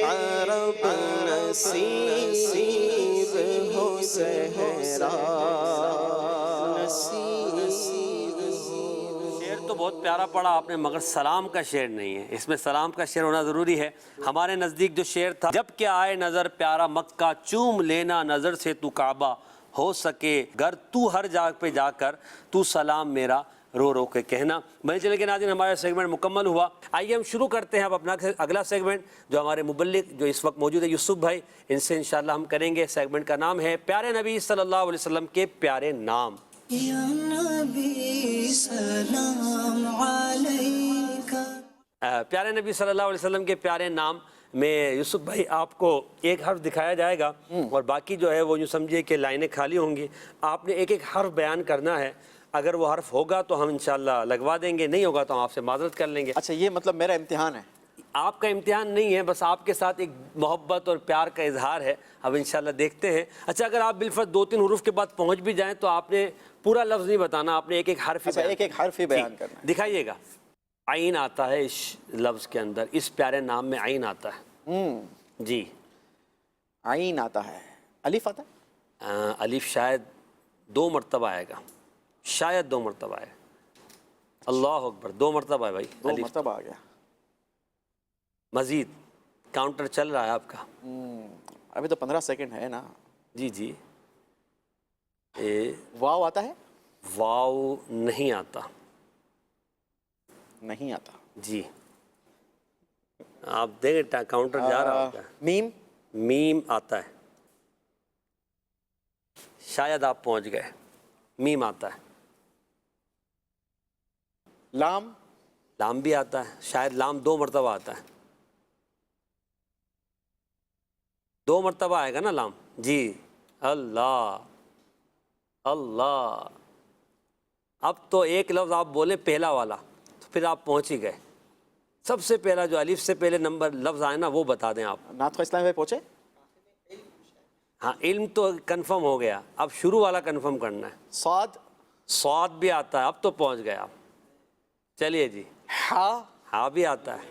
E: عرب نصیب ہو، صحرا نصیب ہو.
B: شعر تو بہت پیارا پڑھا آپ نے، مگر سلام کا شعر نہیں ہے. اس میں سلام کا شعر ہونا ضروری ہے. ہمارے نزدیک جو شعر تھا، جب کہ آئے نظر پیارا مکہ، چوم لینا نظر سے تو کعبہ، ہو سکے گر تو ہر جگہ پہ جا کر، تو سلام میرا رو رو کے کہنا. بھائی چلے کے ناظرین، ہمارا سیگمنٹ مکمل ہوا. آئیے ہم شروع کرتے ہیں اب اپنا اگلا سیگمنٹ، جو ہمارے مبلغ جو اس وقت موجود ہے یوسف بھائی، ان سے انشاءاللہ ہم کریں گے. سیگمنٹ کا نام ہے پیارے نبی صلی اللہ علیہ وسلم کے پیارے نام.
F: یا نبی سلام علیکہ.
B: پیارے نبی صلی اللہ علیہ وسلم کے پیارے نام میں یوسف بھائی آپ کو ایک حرف دکھایا جائے گا، اور باقی جو ہے وہ یوں سمجھیے کہ لائنیں خالی ہوں گی. آپ نے ایک ایک حرف بیان کرنا ہے. اگر وہ حرف ہوگا تو ہم انشاءاللہ لگوا دیں گے، نہیں ہوگا تو ہم آپ سے معذرت کر لیں گے.
D: اچھا، یہ مطلب میرا امتحان ہے؟
B: آپ کا امتحان نہیں ہے، بس آپ کے ساتھ ایک محبت اور پیار کا اظہار ہے. اب انشاءاللہ دیکھتے ہیں. اچھا، اگر آپ بالفرض 2-3 حروف کے بعد پہنچ بھی جائیں تو آپ نے پورا لفظ نہیں بتانا، آپ نے ایک ایک حرف
D: ہی بیان کرنا ہے.
B: دکھائیے گا. عین آتا ہے اس لفظ کے اندر، اس پیارے نام میں عین آتا ہے. جی،
D: عین آتا ہے. الف آتا ہے؟
B: الف شاید 2 مرتبہ آئے گا، شاید 2 مرتبہ آئے. اللہ اکبر، 2 مرتبہ ہے بھائی.
D: 2 مرتبہ آ گیا.
B: مزید کاؤنٹر چل رہا ہے آپ کا.
D: ابھی تو 15 سیکنڈ ہے نا.
B: جی جی.
D: واو آتا ہے؟
B: واو نہیں آتا.
D: نہیں آتا
B: جی. آپ دیکھیں کاؤنٹر جا رہا ہوگا.
D: میم؟
B: میم آتا ہے. شاید آپ پہنچ گئے. میم آتا ہے.
D: لام؟
B: لام بھی آتا ہے. شاید لام 2 مرتبہ آتا ہے. 2 مرتبہ آئے گا نا لام. جی. اللہ اللہ. اب تو ایک لفظ آپ بولے پہلا والا تو پھر آپ پہنچ ہی گئے. سب سے پہلا جو الف سے پہلے نمبر لفظ آئے نا وہ بتا دیں آپ.
D: نعت خواہ اسلام میں پہنچے؟
B: ہاں، علم تو کنفرم ہو گیا، اب شروع والا کنفرم کرنا ہے.
D: صاد؟
B: صاد بھی آتا ہے. اب تو پہنچ گئے آپ. چلیے جی.
D: ہا؟
B: ہاں بھی آتا ہے.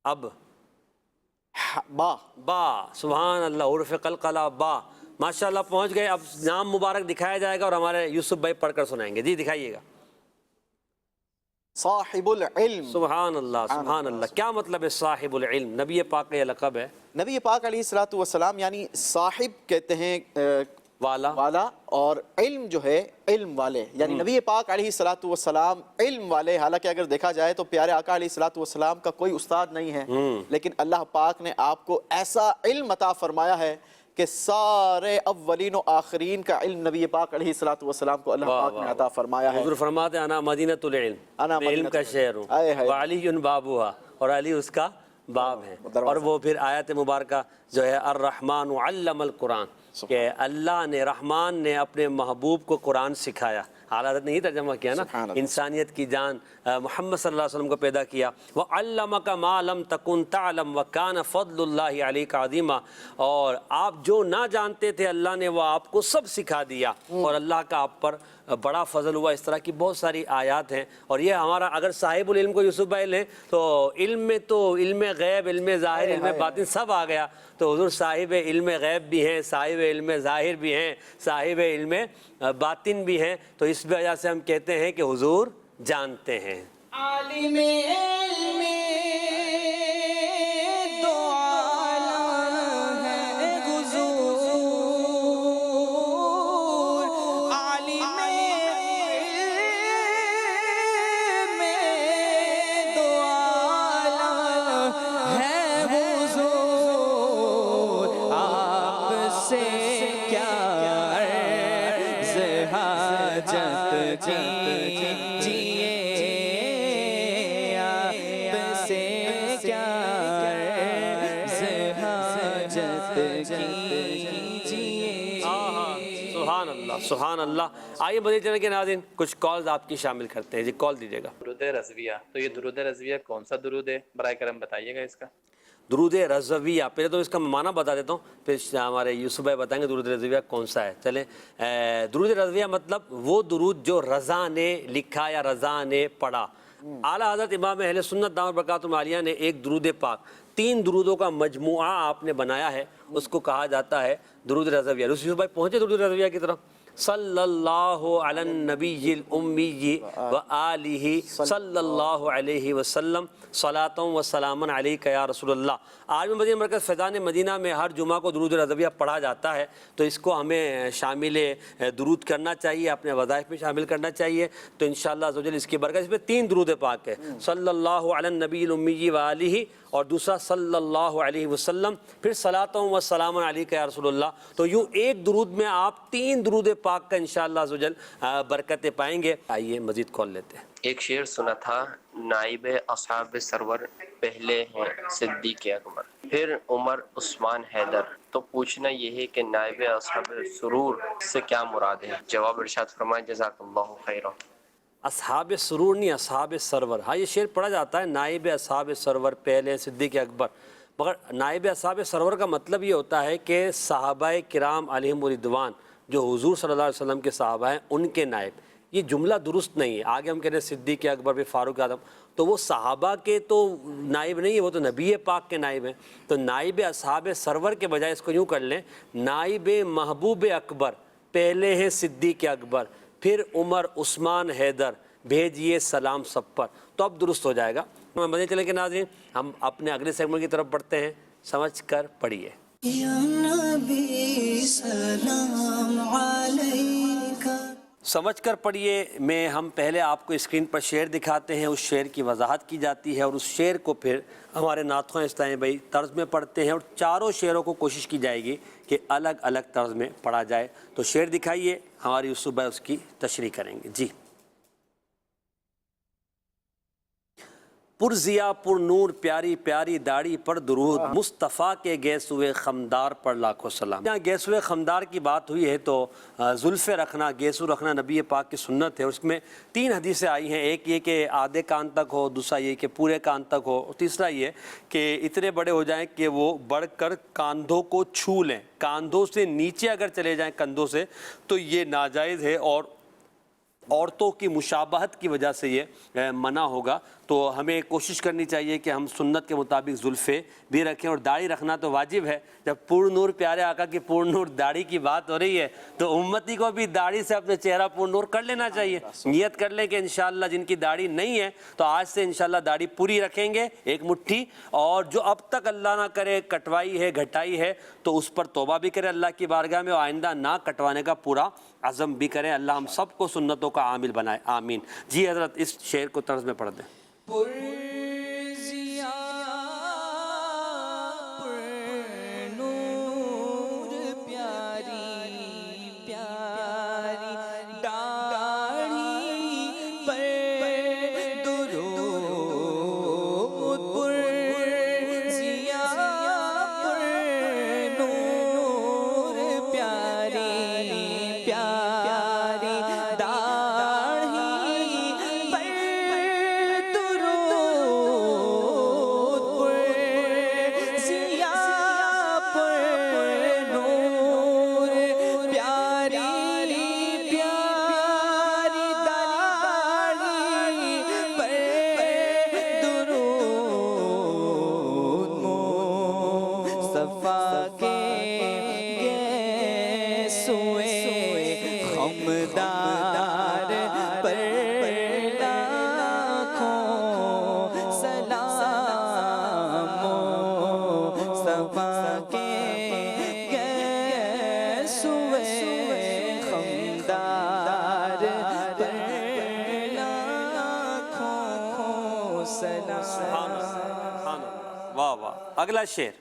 B: اب
D: با؟
B: با. سبحان اللہ، حروف قلقلہ با. ماشاءاللہ پہنچ گئے. اب نام مبارک دکھایا جائے گا اور ہمارے یوسف بھائی پڑھ کر سنائیں گے. جی دکھائیے گا.
D: صاحب العلم.
B: سبحان اللہ، سبحان اللہ. کیا مطلب ہے صاحب العلم؟ نبی پاک کا یہ لقب ہے.
D: نبی پاک علیہ الصلوۃ والسلام یعنی صاحب کہتے ہیں والا اور علم جو ہے علم والے، یعنی نبی پاک علیہ الصلوۃ والسلام علم والے. حالانکہ اگر دیکھا جائے تو پیارے آقا علیہ الصلوۃ والسلام کا کوئی استاد نہیں ہے، لیکن اللہ پاک نے آپ کو ایسا علم عطا فرمایا ہے کہ سارے اولین و آخرین کا علم نبی پاک علیہ الصلوۃ والسلام کو اللہ پاک نے عطا فرمایا ہے.
B: حضور فرماتے ہیں انا مدینۃ العلم،
D: انا
B: میں علم کا شہر ہوں، وعلی بابوہا، اور علی اس کا باب ہے. اور وہ پھر آیت مبارکہ جو ہے الرحمن علم القرآن، کہ اللہ نے، رحمان نے اپنے محبوب کو قرآن سکھایا. اعلیٰ حضرت نے یہ ترجمہ کیا نا، انسانیت کی جان محمد صلی اللہ علیہ وسلم کو پیدا کیا. وَعَلَّمَكَ مَا لَمْ تَكُنْ تَعْلَمْ وَكَانَ فَضْلُ اللَّهِ عَلَيْكَ عَظِيمًا، اور آپ جو نہ جانتے تھے اللہ نے وہ آپ کو سب سکھا دیا، اور اللہ کا آپ پر بڑا فضل ہوا. اس طرح کی بہت ساری آیات ہیں. اور یہ ہمارا اگر صاحب العلم کو یوسف بھائی لیں تو علم میں تو علم غیب، علم ظاہر، علم باطن سب آ گیا. تو حضور صاحب علم غیب بھی ہیں، صاحب علم ظاہر بھی ہیں، صاحب علم باطن بھی ہیں. تو اس وجہ سے ہم کہتے ہیں کہ حضور جانتے ہیں.
A: عالم علم دو عالم ہے حضور، عالم علم دو عالم ہے حضور. آپ سے کیا عرض حاجت کیجیے، آپ سے کیا عرض حاجت کیجیے.
B: سبحان اللہ، سبحان اللہ. آئیے مدنی چینل کے ناظرین کچھ کالز آپ کی شامل کرتے ہیں. جی کال دیجیے گا.
G: درود رضویہ، تو یہ درود رضویہ کون سا درود ہے؟ برائے کرم بتائیے گا اس کا.
B: درود رضویہ، پہلے تو اس کا معنی بتا دیتا ہوں، پھر ہمارے یوسف بھائی بتائیں گے درود رضویہ کون سا ہے. چلیں، درود رضویہ مطلب وہ درود جو رضا نے لکھا یا رضا نے پڑھا. اعلیٰ حضرت امام اہل سنت دامت برکاتہم عالیہ نے ایک درود پاک، 3 درودوں کا مجموعہ آپ نے بنایا ہے، اس کو کہا جاتا ہے درود رضویہ. یوسف بھائی پہنچے درود رضویہ کی طرف. صلی اللہ علی النبی الامی وآلہ صلی اللہ علیہ وسلم صلاۃ و سلام علیک یا رسول اللہ. عالم مدینہ مرکز فیضان مدینہ میں ہر جمعہ کو درود رضویہ پڑھا جاتا ہے، تو اس کو ہمیں شامل درود کرنا چاہیے، اپنے وظائف میں شامل کرنا چاہیے. تو انشاءاللہ عز و جل اس کی برکت، اس میں 3 درود پاک ہے، صلی اللہ علی النبی الامی وآلہ، اور دوسرا صلی اللہ علیہ وسلم، پھر صلاۃ و سلام علیک یا رسول اللہ. تو یوں ایک درود میں آپ 3 درود پاک کا انشاءاللہ عز و جل برکتیں پائیں گے. آئیے مزید کال لیتے ہیں.
G: ایک شعر سنا تھا، نائب اصحاب سرور پہلے ہیں صدیق اکبر، پھر عمر عثمان حیدر. تو پوچھنا یہ ہے کہ نائب اصحاب سرور سے کیا مراد ہے؟ جواب ارشاد فرمائیں جزاک اللہ خیرا.
B: اصحاب سرور نہیں، اصحاب سرور. ہاں یہ شعر پڑھا جاتا ہے، نائب اصحاب سرور پہلے صدیق اکبر، مگر نائب اصحاب سرور کا مطلب یہ ہوتا ہے کہ صحابہ کرام علیہم رضوان جو حضور صلی اللہ علیہ وسلم کے صحابہ ہیں ان کے نائب. یہ جملہ درست نہیں ہے. آگے ہم کہتے ہیں صدیق اکبر پہ فاروق اعظم، تو وہ صحابہ کے تو نائب نہیں ہے، وہ تو نبی پاک کے نائب ہیں. تو نائب اصحاب سرور کے بجائے اس کو یوں کر لیں، نائب محبوب اکبر پہلے ہیں صدیق اکبر، پھر عمر عثمان حیدر، بھیجیے سلام سب پر. تو اب درست ہو جائے گا. مدنی چینل کے ناظرین ہم اپنے اگلے سیگمنٹ کی طرف بڑھتے ہیں. سمجھ کر پڑھیے.
F: یا نبی سلام علیکہ.
B: سمجھ کر پڑھیے میں ہم پہلے آپ کو اسکرین پر شعر دکھاتے ہیں، اس شعر کی وضاحت کی جاتی ہے، اور اس شعر کو پھر ہمارے نعت اسلامی بھائی طرز میں پڑھتے ہیں، اور چاروں شعروں کو کوشش کی جائے گی کہ الگ الگ طرز میں پڑھا جائے. تو شعر دکھائیے، ہماری یوسف بھائی اس کی تشریح کریں گے. جی. پرزیا پر نور پیاری پیاری داڑھی پر درود، مصطفیٰ کے گیسوئے خمدار پر لاکھوں سلام. جہاں گیسوئے خمدار کی بات ہوئی ہے تو زلفیں رکھنا، گیسو رکھنا نبی پاک کی سنت ہے. اس میں 3 حدیثیں آئی ہیں. ایک یہ کہ آدھے کان تک ہو، دوسرا یہ کہ پورے کان تک ہو، اور تیسرا یہ کہ اتنے بڑے ہو جائیں کہ وہ بڑھ کر کاندھوں کو چھو لیں. کاندھوں سے نیچے اگر چلے جائیں کندھوں سے تو یہ ناجائز ہے، اور عورتوں کی مشابہت کی وجہ سے یہ منع ہوگا. تو ہمیں کوشش کرنی چاہیے کہ ہم سنت کے مطابق زلفیں بھی رکھیں، اور داڑھی رکھنا تو واجب ہے۔ جب پور نور پیارے آقا کی پور نور داڑھی کی بات ہو رہی ہے تو امتی کو بھی داڑھی سے اپنے چہرہ پور نور کر لینا چاہیے۔ نیت کر لیں کہ انشاءاللہ جن کی داڑھی نہیں ہے تو آج سے انشاءاللہ داڑھی پوری رکھیں گے، ایک مٹھی، اور جو اب تک اللہ نہ کرے کٹوائی ہے گھٹائی ہے تو اس پر توبہ بھی کرے اللہ کی بارگاہ میں، اور آئندہ نہ کٹوانے کا پورا عزم بھی کریں۔ اللہ ہم سب کو سنتوں کا عامل بنائے، آمین۔ جی حضرت اس شعر کو طرز میں پڑھ دیں۔
A: پرزیا پرنور پیاری پیاری داڑھی پر درود، پرزیا پرنور پیاری پیاری داڑھی پر درود، پرزیا پرنور پیاری پیاری داڑھی پر درود، مصطفیٰ کے گیسوئے خمدار پر لاکھوں سلام، مصطفیٰ کے گیسوئے خمدار پر لاکھوں سلام۔
B: واہ واہ۔ اگلا شعر۔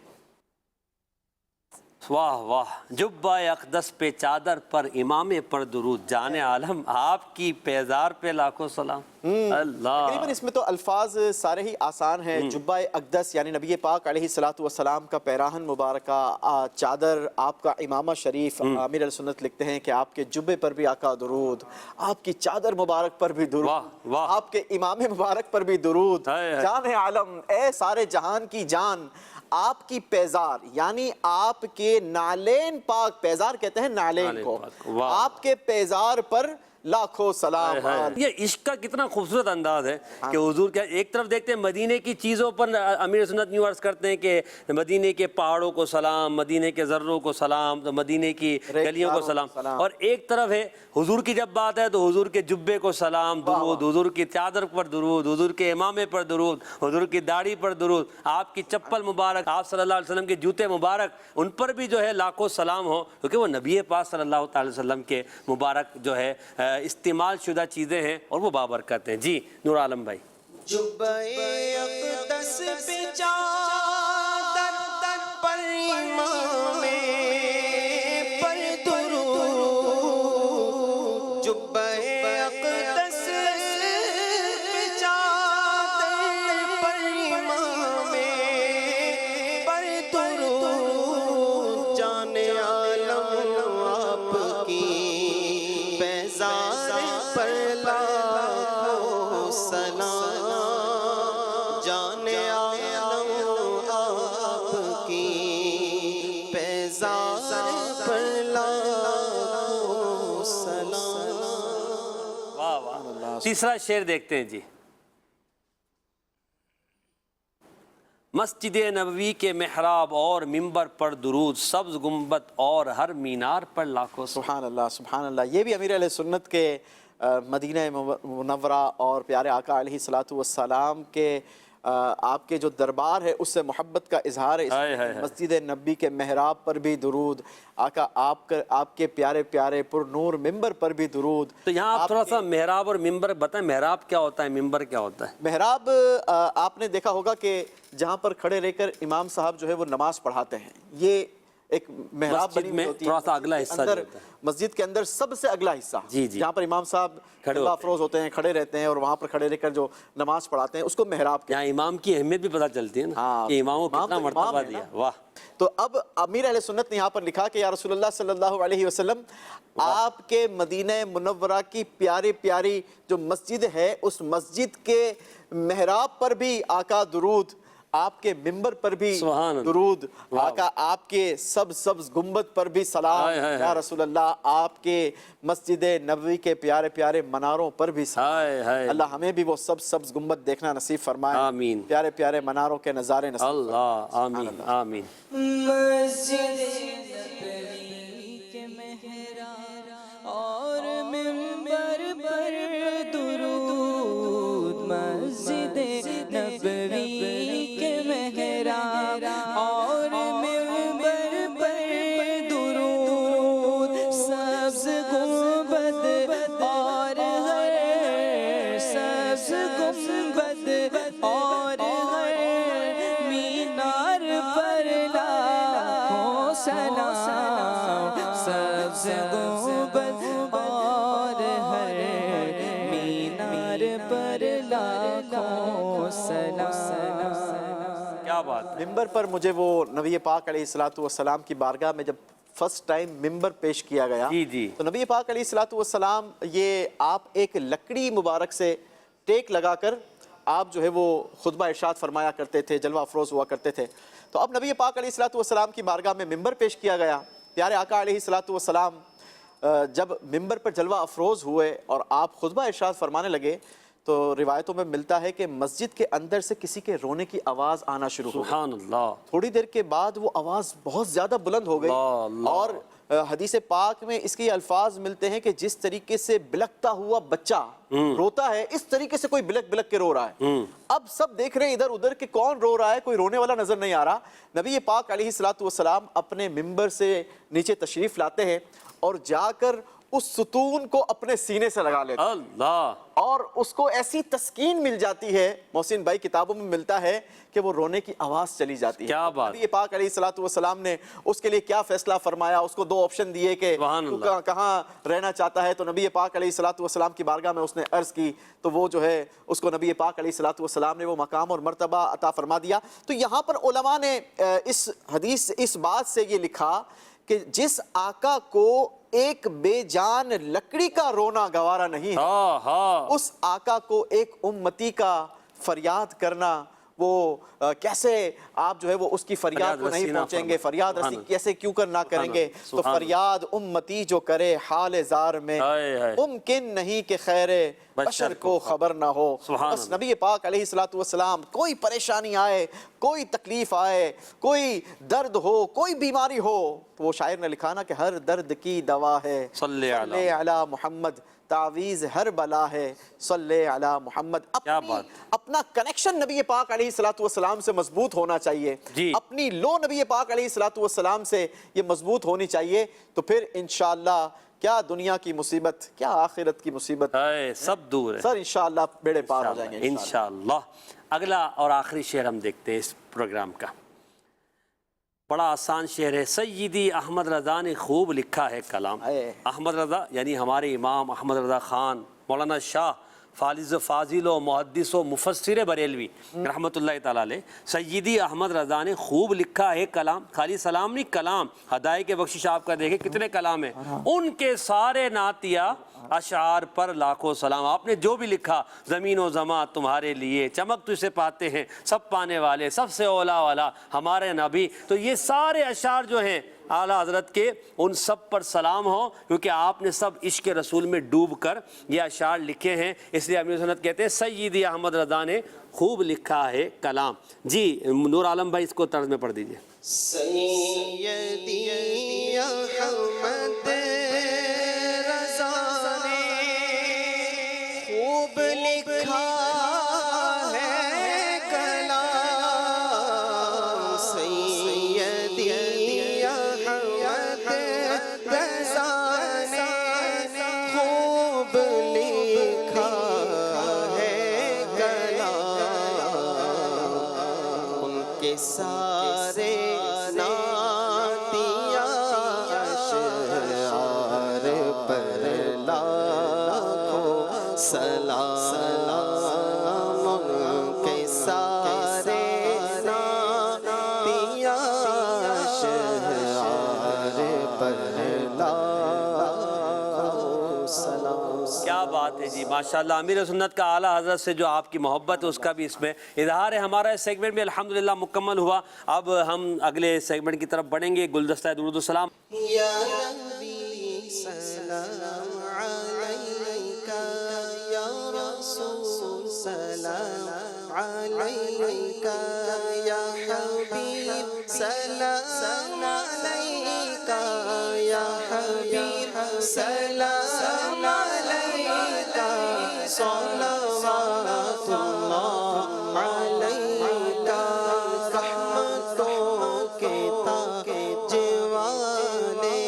B: واہ واہ۔ جبہ اقدس پہ چادر پر امام پر درود، جان عالم آپ کی پیزار پہ لاکھوں سلام۔ اللہ،
D: تقریباً اس میں تو الفاظ سارے ہی آسان ہیں۔ جبہ اقدس یعنی نبی پاک علیہ السلام کا پیراہن مبارکہ، چادر آپ کا امامہ شریف۔ امیر علیہ سنت لکھتے ہیں کہ آپ کے جبے پر بھی آقا درود، آپ کی چادر مبارک پر بھی درود، آپ کے امام مبارک پر بھی درود۔ جان عالم، اے سارے جہان کی جان، آپ کی پیزار یعنی آپ کے نالین پاک، پیزار کہتے ہیں نالین کو، آپ کے پیزار پر لاکھوں سلام۔
B: یہ عشق کا کتنا خوبصورت انداز ہے کہ حضور کیا ایک طرف دیکھتے ہیں مدینے کی چیزوں پر امیر سنت یوں عرض کرتے ہیں کہ مدینے کے پہاڑوں کو سلام، مدینے کے ذروں کو سلام، مدینے کی گلیوں کو سلام، اور ایک طرف ہے حضور کی جب بات ہے تو حضور کے جبے کو سلام درود، حضور کی چادر پر درود، حضور کے امامے پر درود، حضور کی داڑھی پر درود، آپ کی چپل مبارک، آپ صلی اللہ علیہ وسلم کے جوتے مبارک، ان پر بھی جو ہے لاکھوں سلام ہو، کیونکہ وہ نبی پاک صلی اللہ علیہ وسلم کے مبارک جو ہے استعمال شدہ چیزیں ہیں اور وہ بابرکت ہیں۔ جی نور عالم بھائی۔
E: جبہ اقدس پہ چادر پر امام پر درود، جبہ اقدس پہ چادر پر امام پر درود، جان عالم آپ کی پیزار پر لاکھوں سلام، جان عالم آپ کی پیزار پر لاکھوں سلام۔
B: واہ واہ۔ تیسرا شعر دیکھتے ہیں جی۔ مسجد نبوی کے محراب اور منبر پر درود، سبز گنبد اور ہر مینار پر لاکھوں سلام۔
D: سبحان اللہ سبحان اللہ۔ یہ بھی امیر علیہ سنت کے مدینہ منورہ اور پیارے آقا علیہ السلام کے آپ کے جو دربار ہے اس سے محبت کا اظہار ہے۔ مسجد نبی کے محراب پر بھی درود، آقا آپ کے پیارے پیارے پر نور ممبر پر بھی درود۔
B: تو یہاں آپ تھوڑا سا محراب اور ممبر بتائیں، محراب کیا ہوتا ہے، ممبر کیا ہوتا ہے؟
D: محراب آپ نے دیکھا ہوگا کہ جہاں پر کھڑے رہ کر امام صاحب جو ہے وہ نماز پڑھاتے ہیں، یہ ایک محراب بنی ہوئی ہوتی ہے۔
B: تھوڑا سا اگلا حصہ
D: مسجد کے اندر سب سے اگلا حصہ
B: جی جی،
D: جہاں پر امام صاحب اللہ افروز ہوتے ہیں، کھڑے رہتے ہیں اور وہاں پر کھڑے رہ کر جو نماز پڑھاتے ہیں اس کو محراب کہتے ہیں۔
B: یہاں امام کی اہمیت بھی پتہ چلتی ہے نا کہ امام کو کتنا مرتبہ دیا۔ واہ۔
D: تو اب امیر علیہ سنت نے یہاں پر لکھا کہ یا رسول اللہ صلی اللہ علیہ وسلم، آپ کے مدینہ منورہ کی پیاری پیاری جو مسجد ہے اس مسجد کے محراب پر بھی آقا درود، آپ کے ممبر پر بھی
B: سبحان اللہ۔
D: درود، آقا آپ کے سبز گنبد پر بھی سلام، یا رسول اللہ آپ کے مسجد نبوی کے پیارے پیارے مناروں پر بھی سلام۔ اللہ ہمیں بھی وہ سبز گنبد دیکھنا نصیب فرمائے،
B: آمین۔
D: پیارے پیارے مناروں کے نظارے نصیب
B: اللہ آمین آمین۔
A: مسجد نبوی کے محراب اور ممبر پر درود، مسجد نبوی کے محراب اور ممبر پر درود، سبز گنبد اور ہر سبز گنبد اور ہر مینار پر لاکھوں سلام، سبز گنبد اور ہر مینار پر لاکھوں سلام۔
B: کیا بات ہے۔
D: ممبر پر مجھے وہ نبی پاک علیہ السلام کی بارگاہ میں جب فرسٹ ٹائم ممبر پیش کیا گیا تو نبی پاک علیہ السلام یہ آپ ایک لکڑی مبارک سے ٹیک لگا کر آپ جو ہے وہ خطبہ ارشاد فرمایا کرتے تھے، جلوہ افروز ہوا کرتے تھے۔ تو اب نبی پاک علیہ السلام کی بارگاہ میں ممبر پیش کیا گیا، پیارے آقا علیہ السلام جب ممبر پر جلوہ افروز ہوئے اور آپ خطبہ ارشاد فرمانے لگے تو روایتوں میں ملتا ہے کہ مسجد کے اندر سے کسی کے رونے کی آواز آنا شروع ہو گئی۔
B: سبحان اللہ۔
D: تھوڑی دیر کے بعد وہ آواز بہت زیادہ بلند ہو گئی اور حدیث پاک میں اس کے یہ الفاظ ملتے ہیں کہ جس طریقے سے بلکتا ہوا بچہ روتا ہے اس طریقے سے کوئی بلک بلک کے رو رہا ہے۔ اب سب دیکھ رہے ہیں ادھر ادھر کہ کون رو رہا ہے، کوئی رونے والا نظر نہیں آ رہا۔ نبی پاک علیہ السلام اپنے ممبر سے نیچے تشریف لاتے ہیں اور جا کر اس ستون کو اپنے سینے سے لگا لیتے ہیں
B: اللہ،
D: اور اس کو ایسی تسکین مل جاتی ہے، محسن بھائی کتابوں میں ملتا ہے کہ وہ رونے کی آواز چلی جاتی ہے۔
B: کیا بات۔
D: نبی پاک علیہ السلام نے اس کے لیے کیا فیصلہ فرمایا، اس کو دو آپشن دیے کہ تو کہاں رہنا چاہتا ہے، تو نبی پاک علیہ السلام کی بارگاہ میں اس نے عرض کی تو وہ جو ہے اس کو نبی پاک علیہ السلام نے وہ مقام اور مرتبہ عطا فرما دیا۔ تو یہاں پر علماء نے اس حدیث اس بات سے یہ لکھا کہ جس آقا کو ایک بے جان لکڑی کا رونا گوارا نہیں ہے، اس آقا کو ایک امتی کا فریاد کرنا، وہ کیسے آپ جو ہے وہ اس کی فریاد کو نہیں پہنچیں گے، فریاد رسی کیسے کیوں کر نہ کریں گے۔ تو فریاد امتی جو کرے حال زار میں، ممکن نہیں کہ خیر بشر کو خبر نہ ہو۔ بس نبی پاک علیہ السلام کوئی پریشانی آئے، کوئی تکلیف آئے، کوئی درد ہو، کوئی بیماری ہو، تو وہ شاعر نے لکھا نا کہ ہر درد کی دوا ہے صلی علی محمد، تعویذ ہر بلا ہے صلی علی محمد۔ اپنا کنیکشن نبی پاک علیہ السلام سے مضبوط ہونا چاہیے، اپنی لو نبی پاک علیہ السلام سے یہ مضبوط ہونی چاہیے، تو پھر انشاءاللہ کیا دنیا کی مصیبت، کیا آخرت کی مصیبت،
B: سب دور ہے،
D: سر انشاءاللہ بیڑے پار ہو جائیں گے
B: انشاءاللہ۔ اگلا اور آخری شعر ہم دیکھتے ہیں اس پروگرام کا، بڑا آسان شعر ہے۔ سیدی احمد رضا نے خوب لکھا ہے کلام۔ احمد رضا یعنی ہمارے امام احمد رضا خان مولانا شاہ فاضل و محدث و مفسر بریلوی رحمۃ اللہ تعالیٰ علیہ، سیدی احمد رضا نے خوب لکھا ہے کلام، خالی سلام نہیں کلام، ہدایت کے بخشش آپ کا دیکھیں کتنے کلام ہیں، ان کے سارے نعتیہ اشعار پر لاکھوں سلام۔ آپ نے جو بھی لکھا، زمین و زماں تمہارے لیے، چمک تجھے پاتے ہیں سب پانے والے، سب سے اولا والا ہمارے نبی، تو یہ سارے اشعار جو ہیں اعلیٰ حضرت کے، ان سب پر سلام ہو، کیونکہ آپ نے سب عشق رسول میں ڈوب کر یہ اشعار لکھے ہیں، اس لیے امیر سنت کہتے ہیں سیدی احمد رضا نے خوب لکھا ہے کلام۔ جی نور عالم بھائی اس کو طرز میں پڑھ دیجئے۔
E: سیدی احمد رضا نے خوب لکھا ہے کلام، سیدی احمد رضا نے خوب لکھا ہے کلام، ان کے سارے نعتیہ اشعار
B: جی ماشاءاللہ امیر سنت کا اعلیٰ حضرت سے جو آپ کی محبت ہے اس کا بھی اس میں اظہار ہے. ہمارا اس سیگمنٹ بھی الحمدللہ مکمل ہوا. اب ہم اگلے سیگمنٹ کی طرف بڑھیں گے. گلدستہ درود و سلام.
E: یا نبی سلام علیکہ یا رسول سلام علیکہ یا حبیب سلام علیکہ یا حبیب سلام علیکہ صلوات اللہ علیکہ رحمتوں کے تاج والے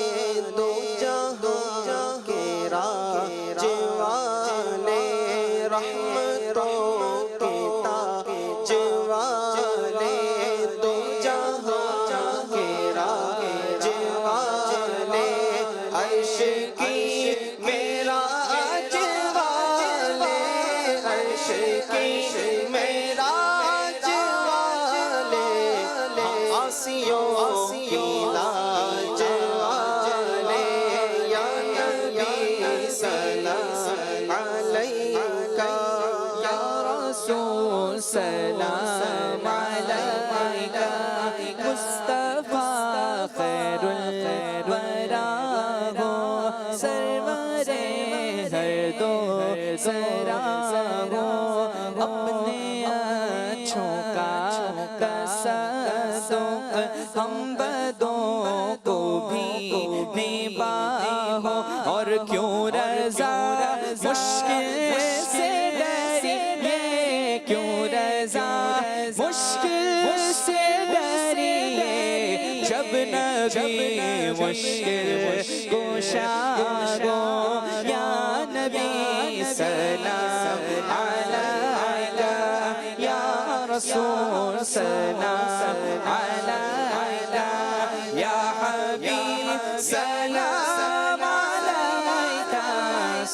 E: دو جہاں کے راج والے رحمتوں کے تاج والے دو جہاں کے راج والے عرش کی معراج والے عرش کی معراج والے آسیوں کی لاج والے یا نبی سلام علیکہ
A: یا رسول سلام علیکہ مصطفیٰ خیر الورا ہو سرور ہر دو ذرا ہو اپنے اچھوں کا تصدق ہم بدوں کو بھی نباہ ہو اور کیوں رضا مشکل سے ڈریے کیوں رضا مشکل سے ڈریے جب نبی مشکل کشا ہو یا نبی سلام علیکہ یا رسول سلام علیکہ یا حبیب سلام علیکہ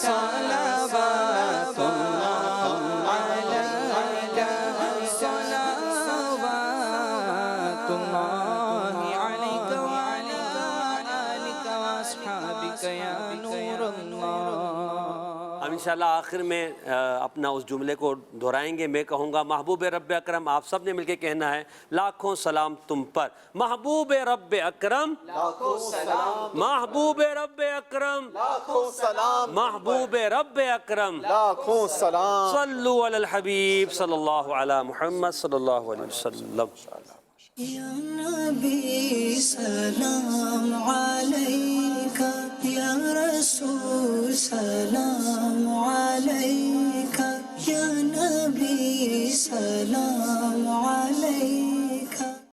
A: صلوات اللہ علیکہ صلوات اللہ علیکہ وعلی آلکہ واصحابکہ یا نور اللہ.
B: اب انشاءاللہ آخر میں اپنا اس جملے کو دہرائیں گے. میں کہوں گا محبوب رب اکرم, آپ سب نے مل کے کہنا ہے لاکھوں سلام تم پر. محبوب رب اکرم
D: لاکھوں سلام
B: محبوب رب اکرم
D: لاکھوں سلام
B: محبوب رب اکرم
D: لاکھوں سلام.
B: صلو علی الحبیب صلی اللہ علی محمد صلی اللہ علیہ وسلم.
F: یا نبی سلام علیکہ یا رسول سلام